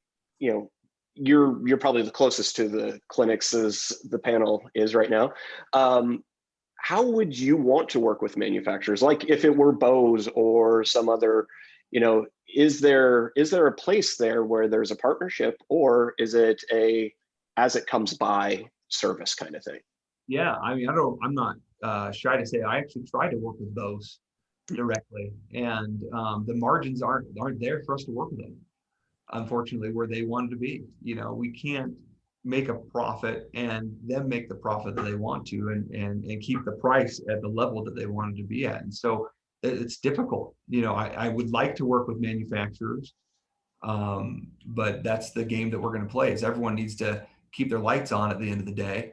you're probably the closest to the clinics as the panel is right now. How would you want to work with manufacturers? Like if it were Bose or some other, is there a place there where there's a partnership, or is it a as it comes by service kind of thing? Yeah, I mean, I'm not shy to say I actually tried to work with Bose directly, and the margins aren't there for us to work with them, unfortunately, where they wanted to be. We can't make a profit and them make the profit that they want to, and keep the price at the level that they wanted to be at. And so it's difficult. I would like to work with manufacturers, but that's the game that we're going to play. Is everyone needs to keep their lights on at the end of the day.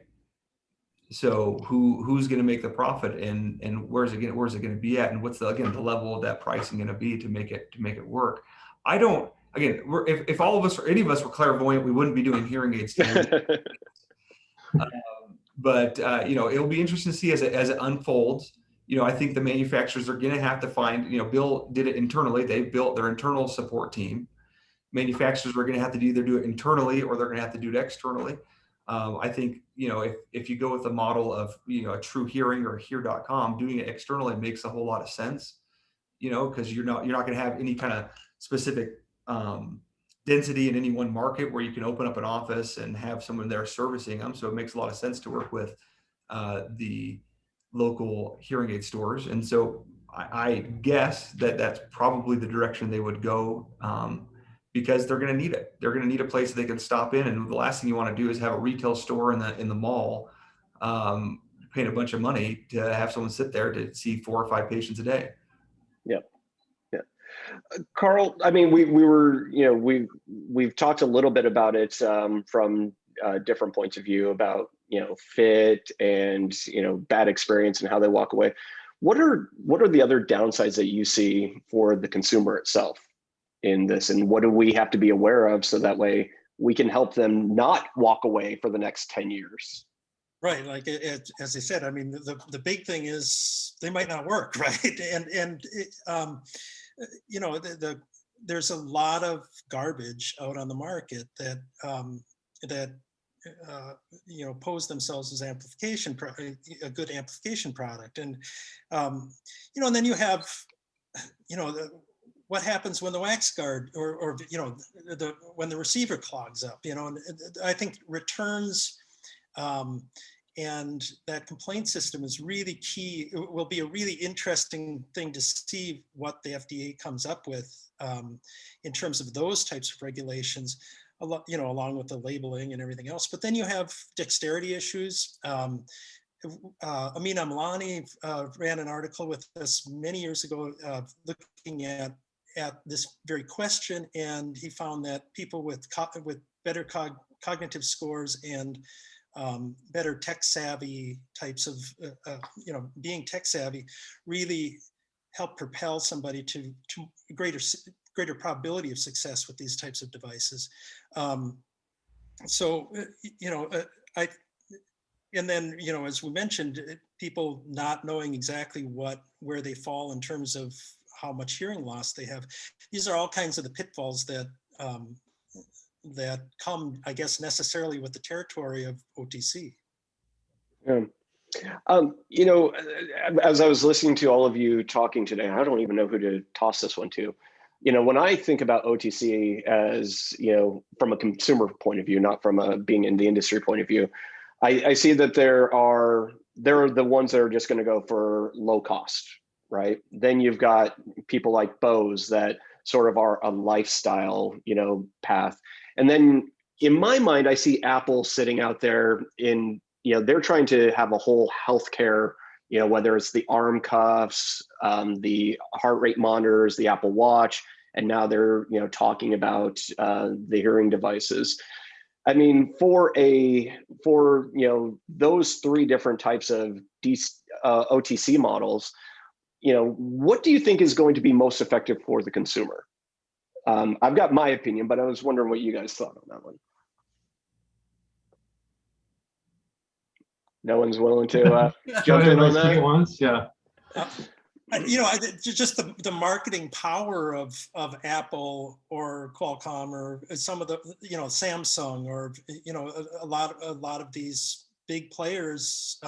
So who's going to make the profit, and where's it going to be at, and what's the level of that pricing going to be to make it work? I don't. Again, if all of us or any of us were clairvoyant, we wouldn't be doing hearing aids today. But it'll be interesting to see as it unfolds. I think the manufacturers are going to have to find. Bill did it internally. They built their internal support team. Manufacturers are going to have to either do it internally or they're going to have to do it externally. I think, if you go with the model of, a True Hearing or Hear.com, doing it externally makes a whole lot of sense, because you're not going to have any kind of specific density in any one market where you can open up an office and have someone there servicing them. So it makes a lot of sense to work with the local hearing aid stores. And so I guess that that's probably the direction they would go. Because they're going to need it. They're going to need a place that they can stop in. And the last thing you want to do is have a retail store in the mall, paying a bunch of money to have someone sit there to see 4 or 5 patients a day. Yeah. Carl, I mean, we've talked a little bit about it from different points of view about, fit and, bad experience and how they walk away. What are the other downsides that you see for the consumer itself in this, and what do we have to be aware of so that way we can help them not walk away for the next 10 years? Right, like as I said, I mean, the big thing is they might not work, right? And there's a lot of garbage out on the market that pose themselves as a good amplification product, and and then you have what happens when the wax guard or when the receiver clogs up, and I think returns and that complaint system is really key. It will be a really interesting thing to see what the FDA comes up with in terms of those types of regulations, along with the labeling and everything else. But then you have dexterity issues. Amin Amlani ran an article with us many years ago looking at this very question, and he found that people with better cognitive scores and better tech savvy types of being tech savvy really help propel somebody to greater probability of success with these types of devices. And then, as we mentioned, people not knowing exactly where they fall in terms of how much hearing loss they have. These are all kinds of the pitfalls that that come, I guess, necessarily with the territory of OTC. Yeah. You know, as I was listening to all of you talking today, I don't even know who to toss this one to. You know, when I think about OTC as, you know, from a consumer point of view, not from a being in the industry point of view, I see that there are the ones that are just going to go for low cost, right? Then you've got people like Bose that sort of are a lifestyle, you know, path. And then in my mind, I see Apple sitting out there in, you know, they're trying to have a whole healthcare, you know, whether it's the arm cuffs, the heart rate monitors, the Apple Watch, and now they're, you know, talking about the hearing devices. I mean, for you know, those three different types of OTC models, you know, what do you think is going to be most effective for the consumer? I've got my opinion, but I was wondering what you guys thought on that one. No one's willing to jump in on that. Once, yeah. You know, just the marketing power of Apple or Qualcomm or some of the, you know, Samsung or, you know, a lot of these big players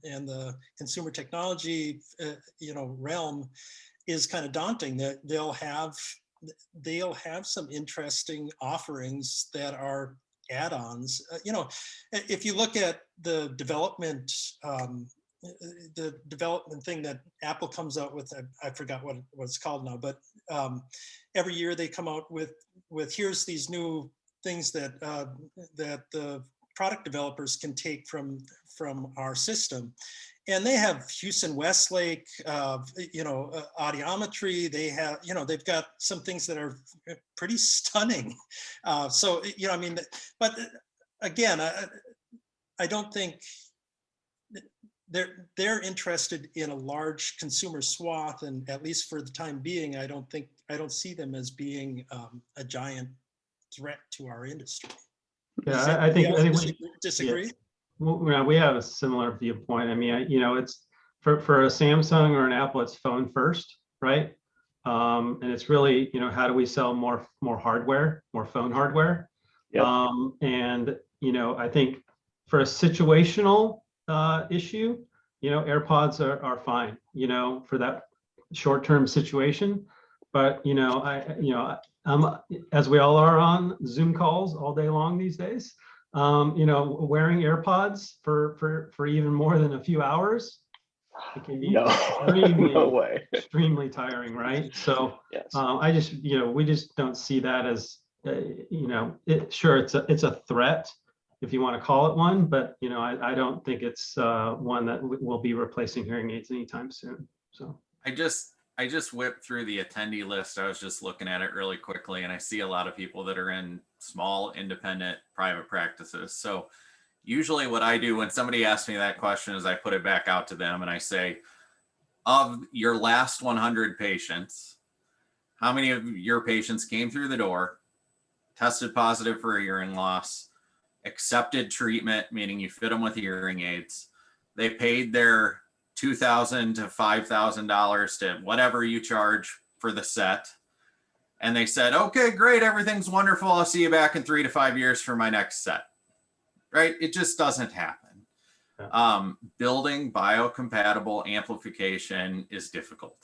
in the consumer technology, you know, realm is kind of daunting. That they'll have some interesting offerings that are add-ons. You know, if you look at the development thing that Apple comes out with, I forgot what it's called now, but every year they come out with here's these new things that that the product developers can take from our system. And they have Houston Westlake, you know, audiometry. They have, you know, they've got some things that are pretty stunning. So, you know, I mean, but again, I don't think they're interested in a large consumer swath, and at least for the time being, I don't see them as being a giant threat to our industry. Yeah, I think we disagree. Yeah. Well, we have a similar viewpoint. I mean, you know, it's for a Samsung or an Apple, it's phone first, right? And it's really, you know, how do we sell more hardware, more phone hardware? Yep. And you know, I think for a situational issue, you know, AirPods are fine, you know, for that short-term situation. But you know, I'm, as we all are on Zoom calls all day long these days. You know, wearing AirPods for even more than a few hours, it can be extremely tiring, right? So yes. I just, you know, we just don't see that as, you know, sure, it's a threat if you want to call it one, but you know, I don't think it's one that will be replacing hearing aids anytime soon. So I just whipped through the attendee list. I was just looking at it really quickly, and I see a lot of people that are in small, independent, private practices. So usually what I do when somebody asks me that question is I put it back out to them and I say, of your last 100 patients, how many of your patients came through the door, tested positive for a hearing loss, accepted treatment, meaning you fit them with hearing aids, they paid their $2,000 to $5,000 to whatever you charge for the set, and they said, okay, great, everything's wonderful, I'll see you back in 3 to 5 years for my next set, right? It just doesn't happen. Yeah. Building biocompatible amplification is difficult.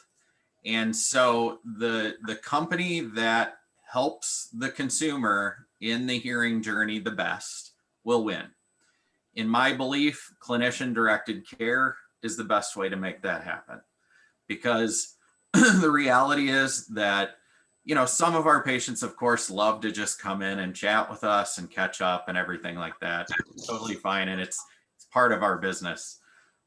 And so the company that helps the consumer in the hearing journey the best will win. In my belief, clinician-directed care is the best way to make that happen, because the reality is that, you know, some of our patients, of course, love to just come in and chat with us and catch up and everything like that. It's totally fine, and it's part of our business.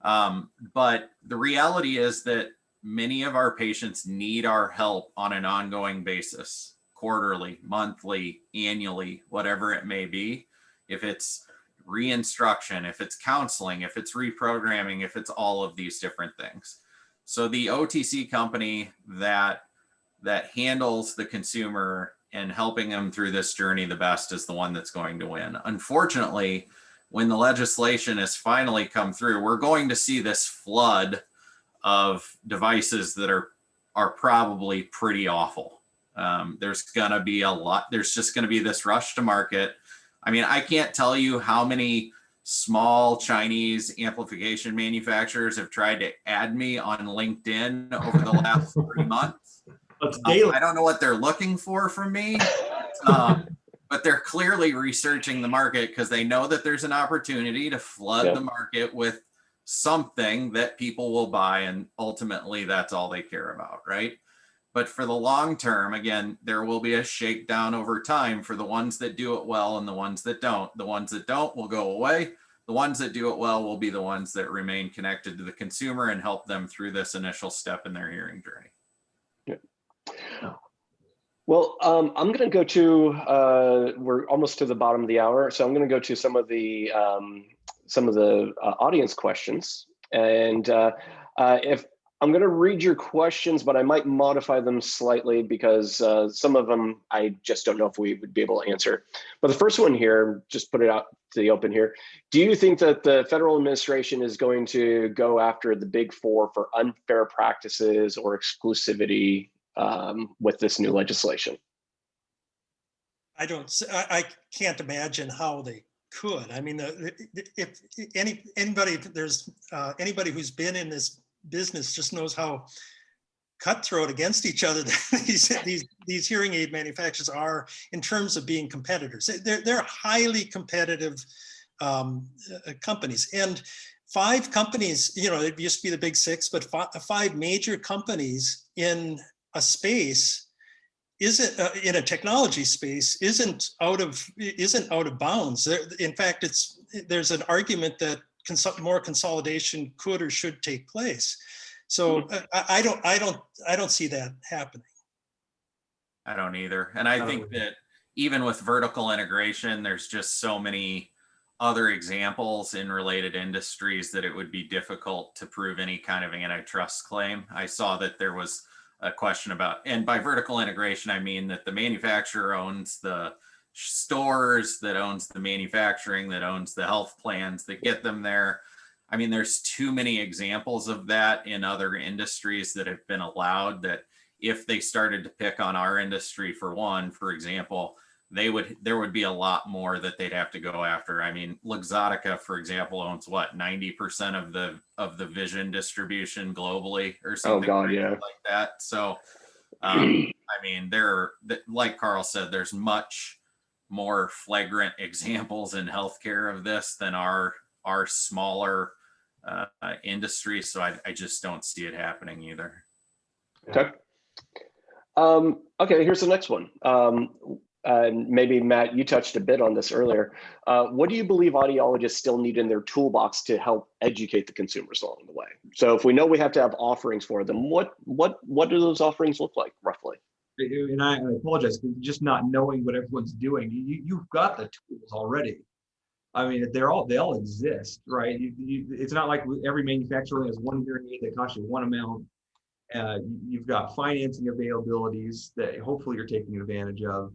But the reality is that many of our patients need our help on an ongoing basis, quarterly, monthly, annually, whatever it may be. If it's reinstruction, if it's counseling, if it's reprogramming, if it's all of these different things. So the OTC company that handles the consumer and helping them through this journey the best is the one that's going to win. Unfortunately, when the legislation has finally come through, we're going to see this flood of devices that are are probably pretty awful. There's gonna be a lot, there's just gonna be this rush to market. I mean, I can't tell you how many small Chinese amplification manufacturers have tried to add me on LinkedIn over the last 3 months. I don't know what they're looking for from me, but they're clearly researching the market because they know that there's an opportunity to flood the market with something that people will buy, and ultimately that's all they care about, right? But for the long term, again, there will be a shakedown over time for the ones that do it well and the ones that don't. The ones that don't will go away. The ones that do it well will be the ones that remain connected to the consumer and help them through this initial step in their hearing journey. Well, I'm going to go to, we're almost to the bottom of the hour, so I'm going to go to some of the audience questions. And if I'm going to read your questions, but I might modify them slightly because some of them I just don't know if we would be able to answer. But the first one here, just put it out to the open here. Do you think that the federal administration is going to go after the big four for unfair practices or exclusivity with this new legislation? I can't imagine how they could. I mean, if anybody, there's anybody who's been in this business just knows how cutthroat against each other these hearing aid manufacturers are in terms of being competitors. They're highly competitive companies, and 5 companies, you know, it used to be the big 6, but 5 major companies in a space isn't in a technology space isn't out of bounds. In fact, there's an argument that more consolidation could or should take place. So I don't see that happening. I don't either. And I think that even with vertical integration, there's just so many other examples in related industries that it would be difficult to prove any kind of antitrust claim. I saw that there was a question about, and by vertical integration, I mean that the manufacturer owns the stores, that owns the manufacturing, that owns the health plans that get them there. I mean, there's too many examples of that in other industries that have been allowed, that if they started to pick on our industry for one, for example, there would be a lot more that they'd have to go after. I mean, Luxottica, for example, owns what, 90% of the vision distribution globally or something like that. So, I mean, like Carl said, there's much more flagrant examples in healthcare of this than our smaller industry. So I just don't see it happening either. Okay. Okay, here's the next one. Maybe Matt, you touched a bit on this earlier. What do you believe audiologists still need in their toolbox to help educate the consumers along the way? So if we know we have to have offerings for them, what do those offerings look like roughly? And I apologize for just not knowing what everyone's doing. You've got the tools already. I mean, they all exist, right? It's not like every manufacturer has one hearing aid that costs you one amount. You've got financing availabilities that hopefully you're taking advantage of.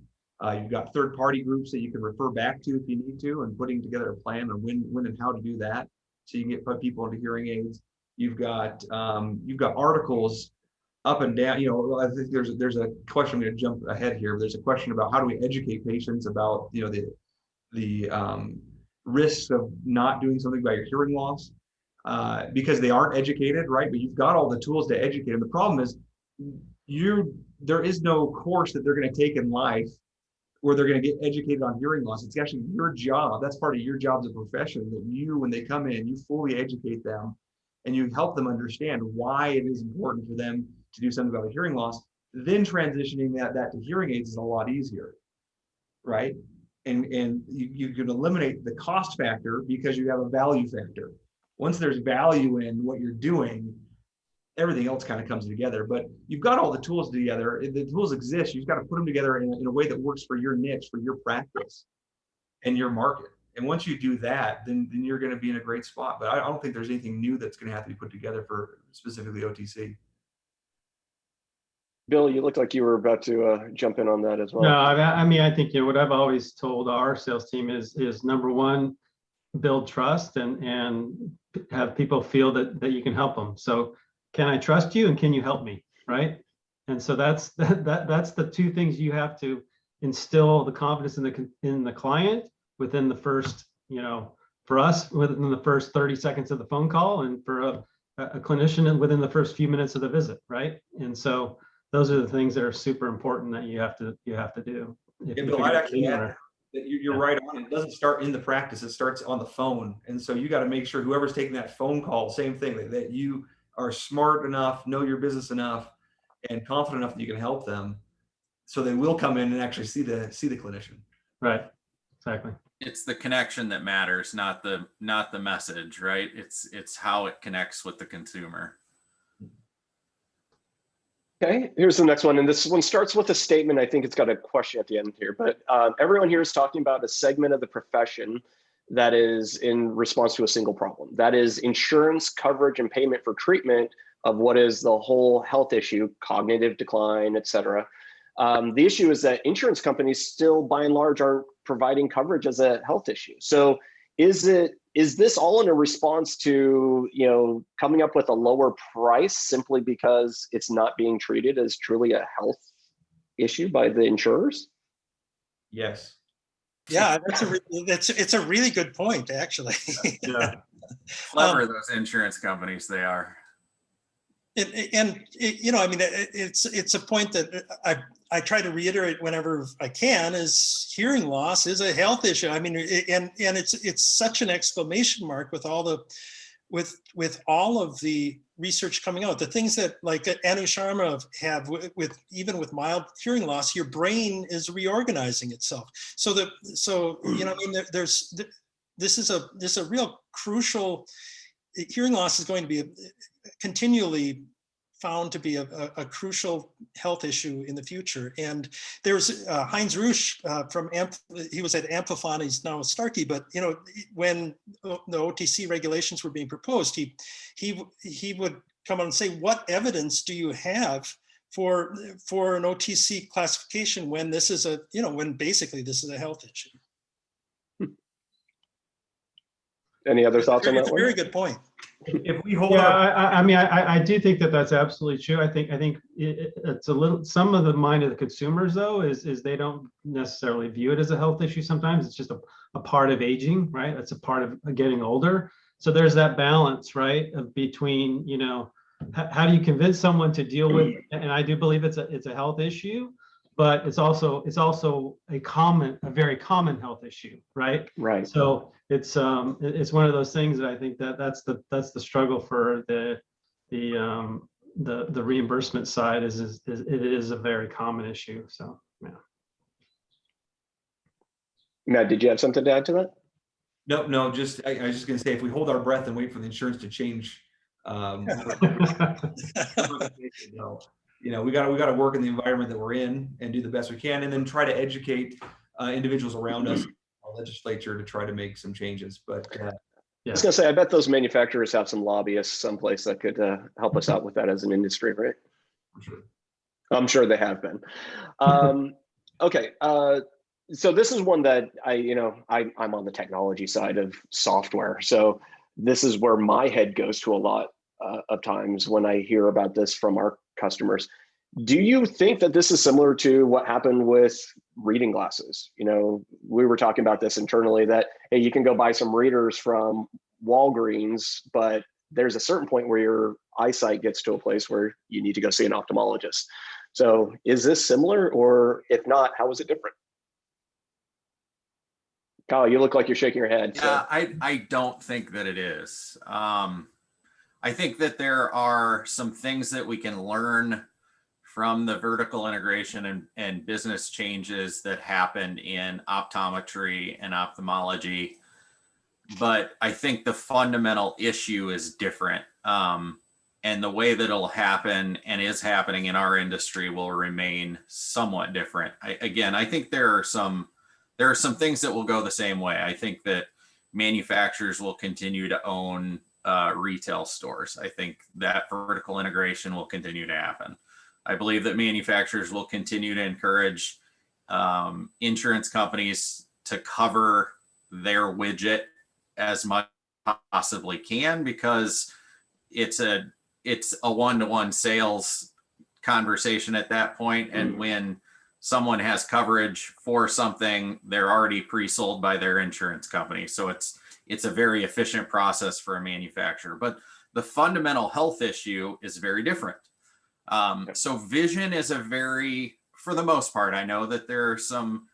You've got third-party groups that you can refer back to if you need to, and putting together a plan on when and how to do that, so you can get people into hearing aids. You've got articles up and down. You know, I think there's a question. I'm going to jump ahead here. There's a question about how do we educate patients about, you know, the risks of not doing something about your hearing loss, because they aren't educated, right? But you've got all the tools to educate them. The problem is there is no course that they're going to take in life where they're going to get educated on hearing loss. It's actually your job. That's part of your job as a profession, that you, when they come in, you fully educate them and you help them understand why it is important for them to do something about hearing loss. Then transitioning that to hearing aids is a lot easier, right? And you can eliminate the cost factor because you have a value factor. Once there's value in what you're doing, everything else kind of comes together. But you've got all the tools together. The tools exist. You've got to put them together in a way that works for your niche, for your practice and your market. And once you do that, then you're going to be in a great spot. But I don't think there's anything new that's going to have to be put together for specifically OTC. Bill, you look like you were about to jump in on that as well. No, I mean, I think, you know, what I've always told our sales team is number one, build trust and have people feel that you can help them. So can I trust you and can you help me, right? And so that's that's the two things you have to instill the confidence in the client within the first, for us, within the first 30 seconds of the phone call, and for a clinician within the first few minutes of the visit, right? And so those are the things that are super important that you have to do. Yeah, Bill, I'd actually add that you're right on. It doesn't start in the practice; it starts on the phone. And so you got to make sure whoever's taking that phone call, same thing, that you are smart enough, know your business enough, and confident enough that you can help them, so they will come in and actually see the clinician. Right. Exactly. It's the connection that matters, not the message, right? It's how it connects with the consumer. Okay, here's the next one. And this one starts with a statement. I think it's got a question at the end here, but everyone here is talking about a segment of the profession that is in response to a single problem. That is insurance coverage and payment for treatment of what is the whole health issue, cognitive decline, et cetera. The issue is that insurance companies still, by and large, aren't providing coverage as a health issue. So is this all in a response to, coming up with a lower price simply because it's not being treated as truly a health issue by the insurers? Yes. Yeah, it's a really good point, actually. Yeah. Clever, those insurance companies, they are. It's a point that I try to reiterate whenever I can, is hearing loss is a health issue. I mean, and it's such an exclamation mark with all the with all of the research coming out. The things that like Anu Sharma have with even with mild hearing loss, your brain is reorganizing itself. This is a real crucial. Hearing loss is going to be continually found to be a crucial health issue in the future. And there's Heinz Rüsch he was at Amplifon, he's now at Starkey, but when the OTC regulations were being proposed, he would come on and say, what evidence do you have for an OTC classification when this is when basically this is a health issue? Any other thoughts on that one? It's a very good point. If we hold I do think that that's absolutely true. I think it's a little, some of the mind of the consumers though is they don't necessarily view it as a health issue. Sometimes it's just a part of aging, right? It's a part of getting older. So there's that balance, right, of between, how do you convince someone to deal with, and I do believe it's a health issue, but it's also a very common health issue, right? Right. So it's one of those things that I think that's the struggle for the reimbursement side is it is a very common issue. So yeah. Matt, did you have something to add to that? No, I was just going to say, if we hold our breath and wait for the insurance to change, we got to work in the environment that we're in and do the best we can, and then try to educate individuals around us, our legislature, to try to make some changes. But I was going to say, I bet those manufacturers have some lobbyists someplace that could help us out with that as an industry, right? for sure. I'm sure they have been. Okay. So this is one that I'm on the technology side of software. So this is where my head goes to a lot of times when I hear about this from our customers. Do you think that this is similar to what happened with reading glasses? We were talking about this internally that, hey, you can go buy some readers from Walgreens, but there's a certain point where your eyesight gets to a place where you need to go see an ophthalmologist. So is this similar, or if not, how is it different? Kyle, you look like you're shaking your head. Yeah, I don't think that it is. I think that there are some things that we can learn from the vertical integration and business changes that happened in optometry and ophthalmology. But I think the fundamental issue is different. And the way that it'll happen and is happening in our industry will remain somewhat different. I think there are some things that will go the same way. I think that manufacturers will continue to own retail stores. I think that vertical integration will continue to happen. I believe that manufacturers will continue to encourage insurance companies to cover their widget as much as possibly can, because it's a one-to-one sales conversation at that point. And when someone has coverage for something, they're already pre-sold by their insurance company. So it's a very efficient process for a manufacturer. But the fundamental health issue is very different. So vision is for the most part, I know that there are some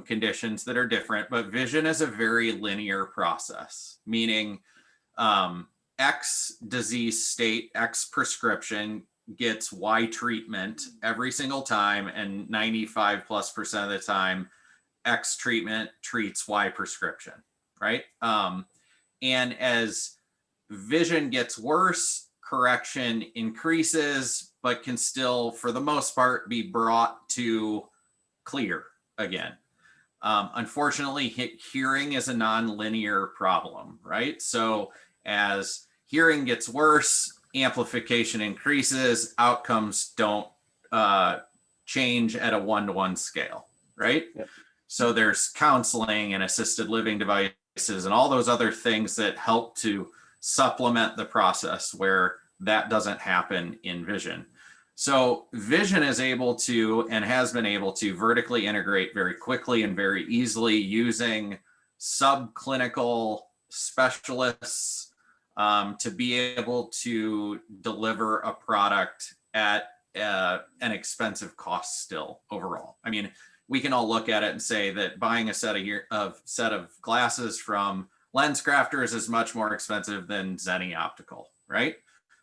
conditions that are different, but vision is a very linear process, meaning X disease state, X prescription gets Y treatment every single time, and 95+% of the time, X treatment treats Y prescription, right? And as vision gets worse, correction increases, but can still, for the most part, be brought to clear again. Unfortunately, hearing is a non-linear problem, right? So as hearing gets worse, amplification increases, outcomes don't change at a 1-to-1 scale, right? Yep. So there's counseling and assisted living devices and all those other things that help to supplement the process where that doesn't happen in vision. So vision is able to, and has been able to, vertically integrate very quickly and very easily using subclinical specialists to be able to deliver a product at an expensive cost still overall. I mean, we can all look at it and say that buying a set of glasses from LensCrafters is much more expensive than Zenni Optical, right?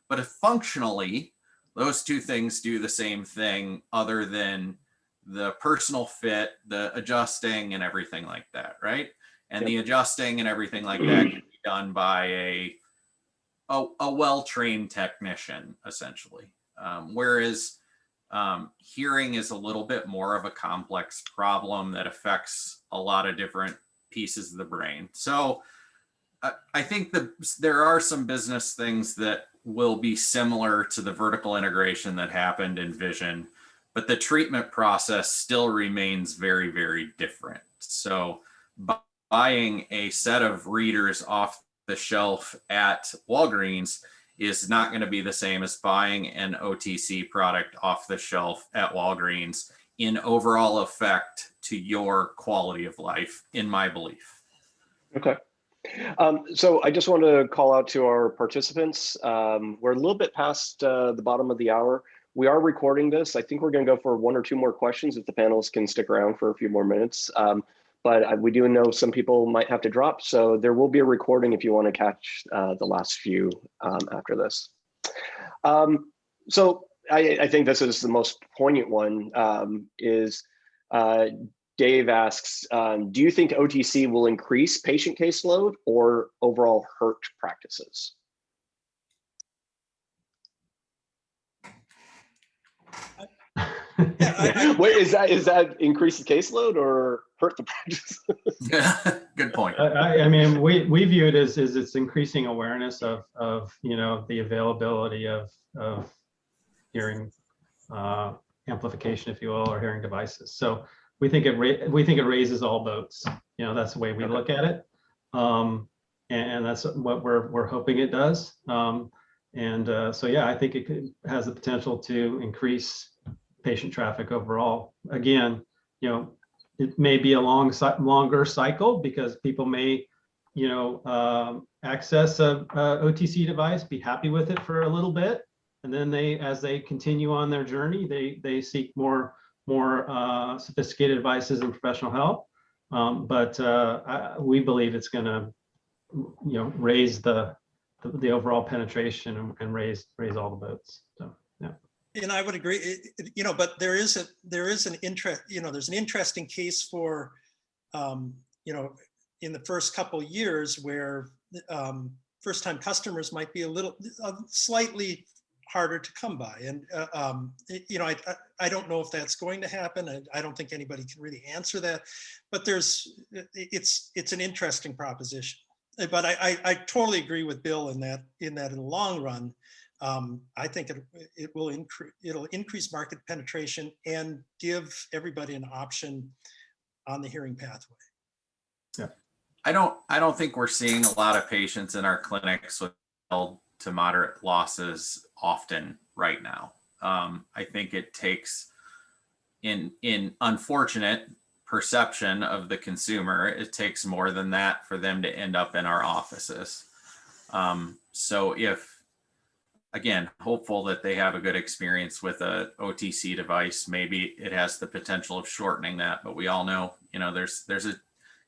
But if functionally, those two things do the same thing other than the personal fit, the adjusting and everything like that, right? And the adjusting and everything like that can be done by a well-trained technician, essentially. Whereas hearing is a little bit more of a complex problem that affects a lot of different pieces of the brain. So I think there are some business things that will be similar to the vertical integration that happened in vision, but the treatment process still remains very, very different. So buying a set of readers off the shelf at Walgreens is not going to be the same as buying an OTC product off the shelf at Walgreens in overall effect to your quality of life, in my belief. Okay. So I just want to call out to our participants. We're a little bit past the bottom of the hour. We are recording this. I think we're going to go for 1 or 2 more questions if the panelists can stick around for a few more minutes. But we do know some people might have to drop, so there will be a recording if you want to catch the last few after this. So I think this is the most poignant one, Dave asks, do you think OTC will increase patient caseload or overall hurt practices? Wait, is that increase the caseload or hurt the practice? Good point. I mean, we view it as it's increasing awareness of the availability of hearing amplification, if you will, or hearing devices. So we think it raises all boats. That's the way we look at it, and that's what we're hoping it does. So yeah, I think it has the potential to increase patient traffic overall. Again, it may be a longer cycle because people may, access a OTC device, be happy with it for a little bit, and then as they continue on their journey, they seek more sophisticated devices and professional help. But we believe it's going to, raise the overall penetration and raise all the boats. So yeah. And I would agree, but there's an interesting case for, in the first couple of years where first-time customers might be slightly harder to come by. And, I don't know if that's going to happen. I don't think anybody can really answer that, but it's an interesting proposition. But I totally agree with Bill in that in the long run, I think it'll increase market penetration and give everybody an option on the hearing pathway. Yeah. I don't think we're seeing a lot of patients in our clinics with mild to moderate losses often right now. I think it takes, in unfortunate perception of the consumer, it takes more than that for them to end up in our offices. So if, again, hopeful that they have a good experience with a OTC device, maybe it has the potential of shortening that, but we all know,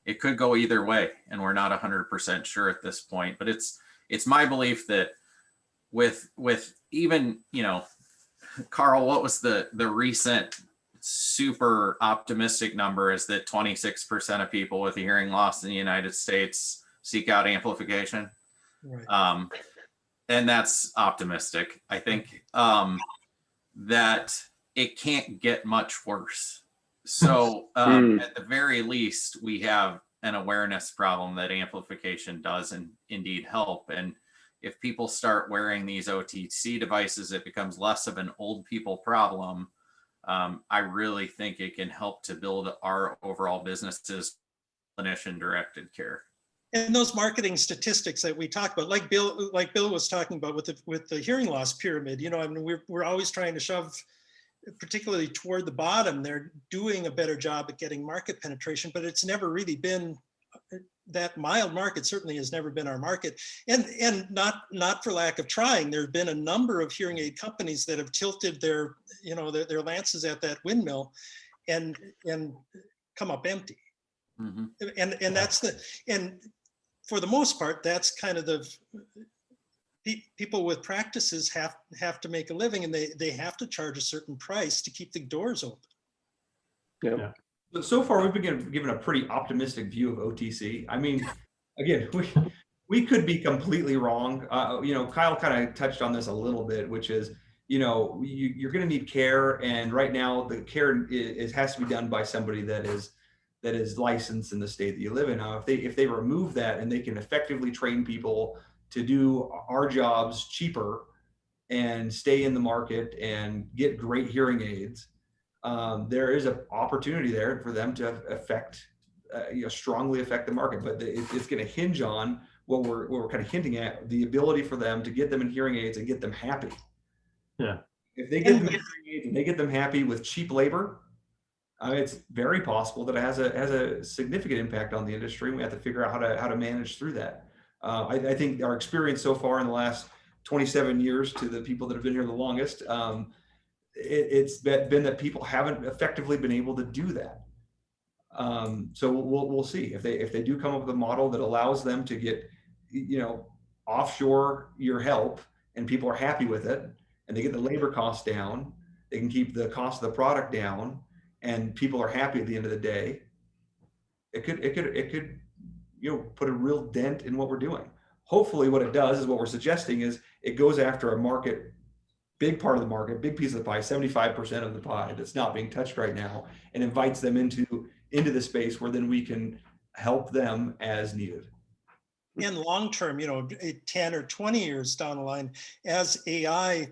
it could go either way, and we're not 100% sure at this point. But it's my belief that with even, Carl, what was the recent super optimistic number, is that 26% of people with a hearing loss in the United States seek out amplification. Right. And that's optimistic. I think that it can't get much worse. So at the very least, we have an awareness problem that amplification does indeed help. And if people start wearing these OTC devices, it becomes less of an old people problem. I really think it can help to build our overall businesses, clinician directed care. And those marketing statistics that we talk about, like Bill was talking about with the hearing loss pyramid, I mean, we're always trying to shove, particularly toward the bottom. They're doing a better job at getting market penetration, but it's never really been that mild market. Certainly has never been our market, and not for lack of trying. There have been a number of hearing aid companies that have tilted their lances at that windmill, and come up empty. Mm-hmm. And that's for the most part, that's kind of the people with practices have to make a living, and they have to charge a certain price to keep the doors open. Yeah. So far, we've been given a pretty optimistic view of OTC. I mean, again, we could be completely wrong. Kyle kind of touched on this a little bit, which is, you're going to need care, and right now the care has to be done by somebody that is licensed in the state that you live in. Now, if they remove that and they can effectively train people to do our jobs cheaper and stay in the market and get great hearing aids, there is an opportunity there for them to strongly affect the market. But it's going to hinge on what we're kind of hinting at, the ability for them to get them in hearing aids and get them happy. Yeah. If they get them in hearing aids and they get them happy with cheap labor, it's very possible that it has a significant impact on the industry. We have to figure out how to manage through that. I think our experience so far in the last 27 years, to the people that have been here the longest, it's been that people haven't effectively been able to do that. So we'll see if they do come up with a model that allows them to get, offshore your help, and people are happy with it, and they get the labor costs down, they can keep the cost of the product down, and people are happy at the end of the day. It could put a real dent in what we're doing. Hopefully what it does is, what we're suggesting is, it goes after a market, big part of the market, big piece of the pie, 75% of the pie that's not being touched right now, and invites them into the space where then we can help them as needed. And long term, 10 or 20 years down the line, as AI,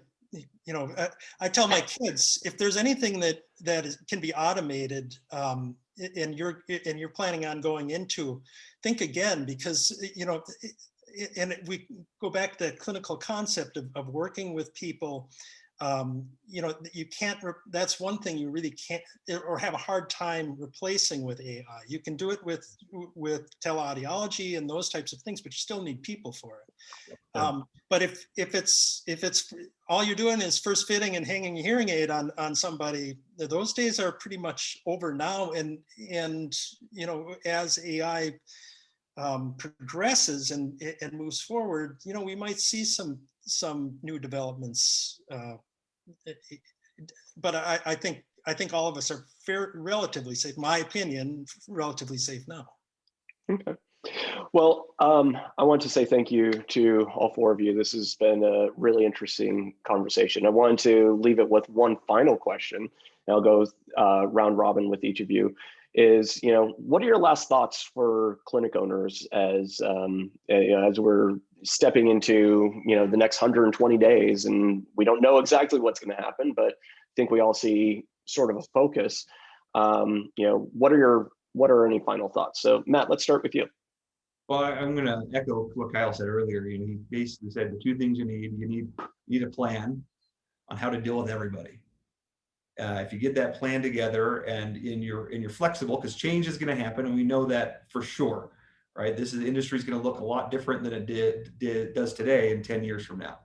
I tell my kids, if there's anything that can be automated, and you're planning on going into, think again, because and we go back to that clinical concept of working with people. You can't, that's one thing you really can't, or have a hard time replacing with AI. You can do it with teleaudiology and those types of things, but you still need people for it. But if it's all you're doing is first fitting and hanging a hearing aid on somebody, those days are pretty much over now. And as AI progresses and moves forward, we might see some new developments. But I think all of us are relatively safe. My opinion, relatively safe now. Okay. Well, I want to say thank you to all four of you. This has been a really interesting conversation. I wanted to leave it with one final question, and I'll go round robin with each of you. Is, what are your last thoughts for clinic owners as we're stepping into, the next 120 days, and we don't know exactly what's going to happen, but I think we all see sort of a focus. What are any final thoughts? So Matt, let's start with you. Well, I'm going to echo what Kyle said earlier. He basically said the two things you need a plan, on how to deal with everybody. If you get that plan together and you're flexible, because change is going to happen, and we know that for sure, right? The industry is going to look a lot different than it does today in 10 years from now.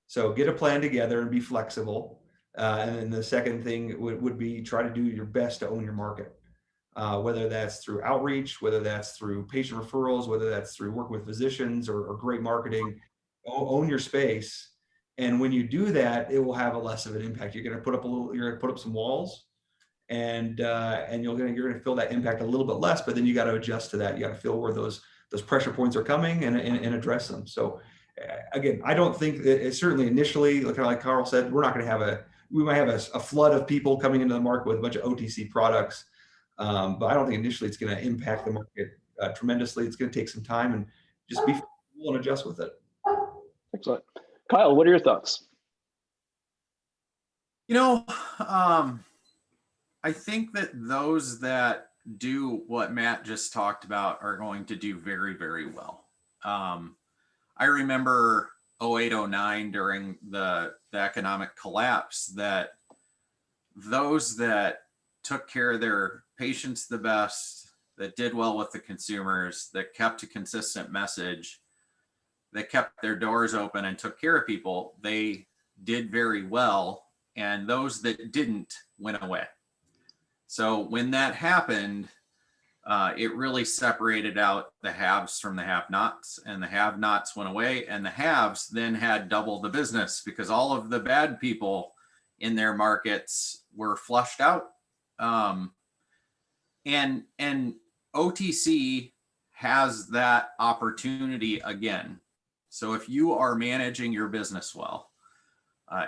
So get a plan together and be flexible. And then the second thing would be try to do your best to own your market, whether that's through outreach, whether that's through patient referrals, whether that's through working with physicians or great marketing. Own your space. And when you do that, it will have a less of an impact. You're going to put up some walls, and you're going to feel that impact a little bit less. But then you got to adjust to that. You got to feel where those pressure points are coming and address them. So again, I don't think that certainly initially, like Carl said, we're not going to we might have a flood of people coming into the market with a bunch of OTC products, but I don't think initially it's going to impact the market tremendously. It's going to take some time, and just be flexible and adjust with it. Excellent. Kyle, what are your thoughts? I think that those that do what Matt just talked about are going to do very, very well. I remember 08, 09 during the economic collapse, that those that took care of their patients the best, that did well with the consumers, that kept a consistent message, that kept their doors open and took care of people, they did very well. And those that didn't went away. So when that happened, it really separated out the haves from the have-nots, and the have-nots went away, and the haves then had double the business because all of the bad people in their markets were flushed out. And OTC has that opportunity again. So if you are managing your business well,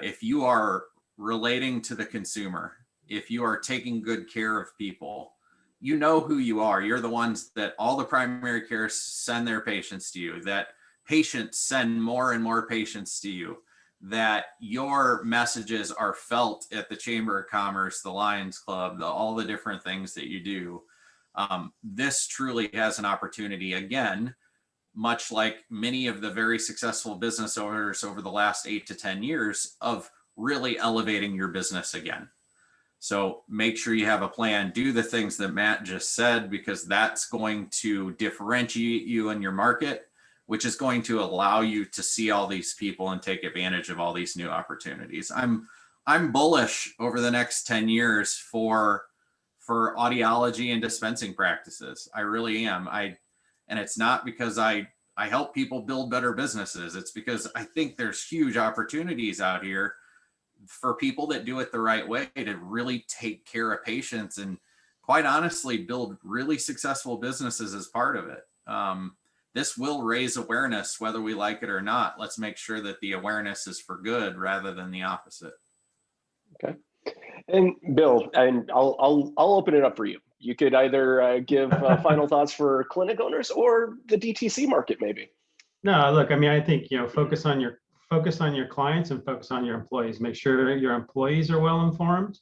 if you are relating to the consumer, if you are taking good care of people, you know who you are. You're the ones that all the primary care send their patients to you, that patients send more and more patients to you, that your messages are felt at the Chamber of Commerce, the Lions Club, all the different things that you do. This truly has an opportunity again, much like many of the very successful business owners over the last 8 to 10 years, of really elevating your business again. So make sure you have a plan, do the things that Matt just said, because that's going to differentiate you in your market, which is going to allow you to see all these people and take advantage of all these new opportunities. I'm bullish over the next 10 years for audiology and dispensing practices. I really am. And it's not because I help people build better businesses. It's because I think there's huge opportunities out here for people that do it the right way to really take care of patients and, quite honestly, build really successful businesses as part of it. This will raise awareness, whether we like it or not. Let's make sure that the awareness is for good rather than the opposite. Okay. And Bill, and I'll open it up for you. You could either give final thoughts for clinic owners or the DTC market, maybe. No, look, I mean, I think, focus on your clients and focus on your employees. Make sure your employees are well informed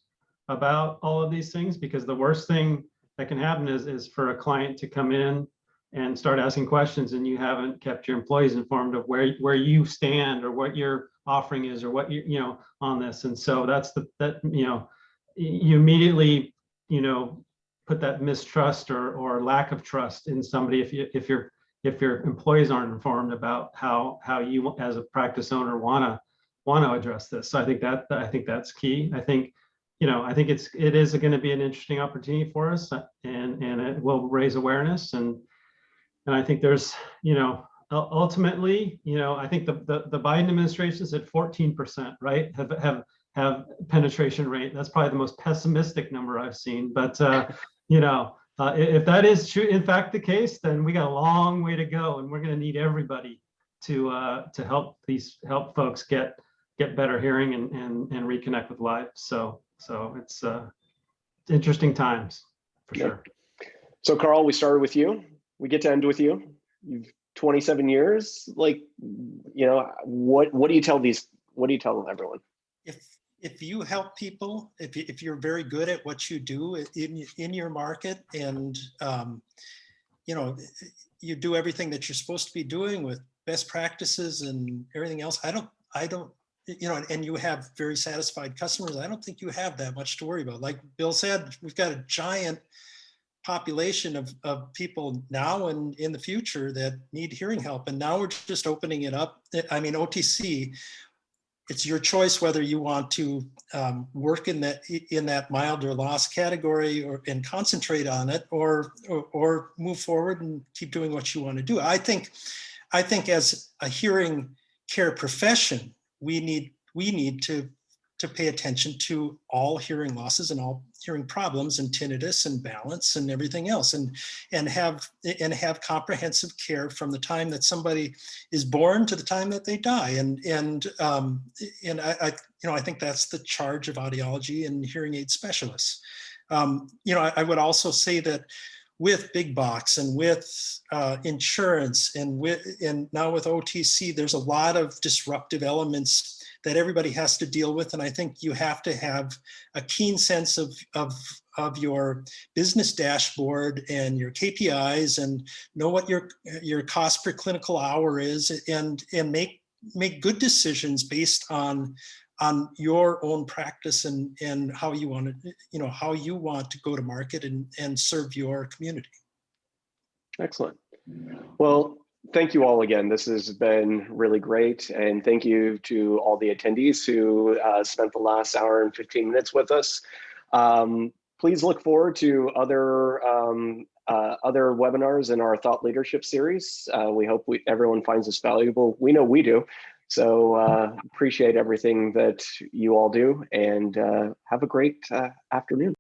about all of these things, because the worst thing that can happen is for a client to come in and start asking questions and you haven't kept your employees informed of where you stand or what your offering is or what you on this. And so that's you immediately put that mistrust or lack of trust in somebody if your employees aren't informed about how you as a practice owner want to address this. So I think that's key. I think it is going to be an interesting opportunity for us, and it will raise awareness, and I think there's ultimately I think the Biden administration said 14%, right, have penetration rate. That's probably the most pessimistic number I've seen, but if that is true, in fact, the case, then we got a long way to go, and we're going to need everybody to help folks get better hearing and reconnect with life. So it's interesting times for sure. So Carl, we started with you. We get to end with you. You've 27 years. What do you tell everyone? If you help people, if you're very good at what you do in your market, and you do everything that you're supposed to be doing with best practices and everything else, I don't and you have very satisfied customers, I don't think you have that much to worry about. Like Bill said, we've got a giant population of people now and in the future that need hearing help. And now we're just opening it up. I mean, OTC, it's your choice whether you want to work in that mild or loss category and concentrate on it, or move forward and keep doing what you want to do. I think as a hearing care profession, we need to pay attention to all hearing losses and all hearing problems and tinnitus and balance and everything else, and have comprehensive care from the time that somebody is born to the time that they die. And I think that's the charge of audiology and hearing aid specialists. I would also say that with big box and with insurance and now with OTC, there's a lot of disruptive elements that everybody has to deal with. And I think you have to have a keen sense of your business dashboard and your KPIs, and know what your cost per clinical hour is, and make good decisions based on your own practice and how you want to go to market and serve your community. Excellent. Well, thank you all again. This has been really great. And thank you to all the attendees who spent the last hour and 15 minutes with us. Please look forward to other webinars in our Thought Leadership series. We hope everyone finds this valuable. We know we do. So appreciate everything that you all do, and have a great afternoon.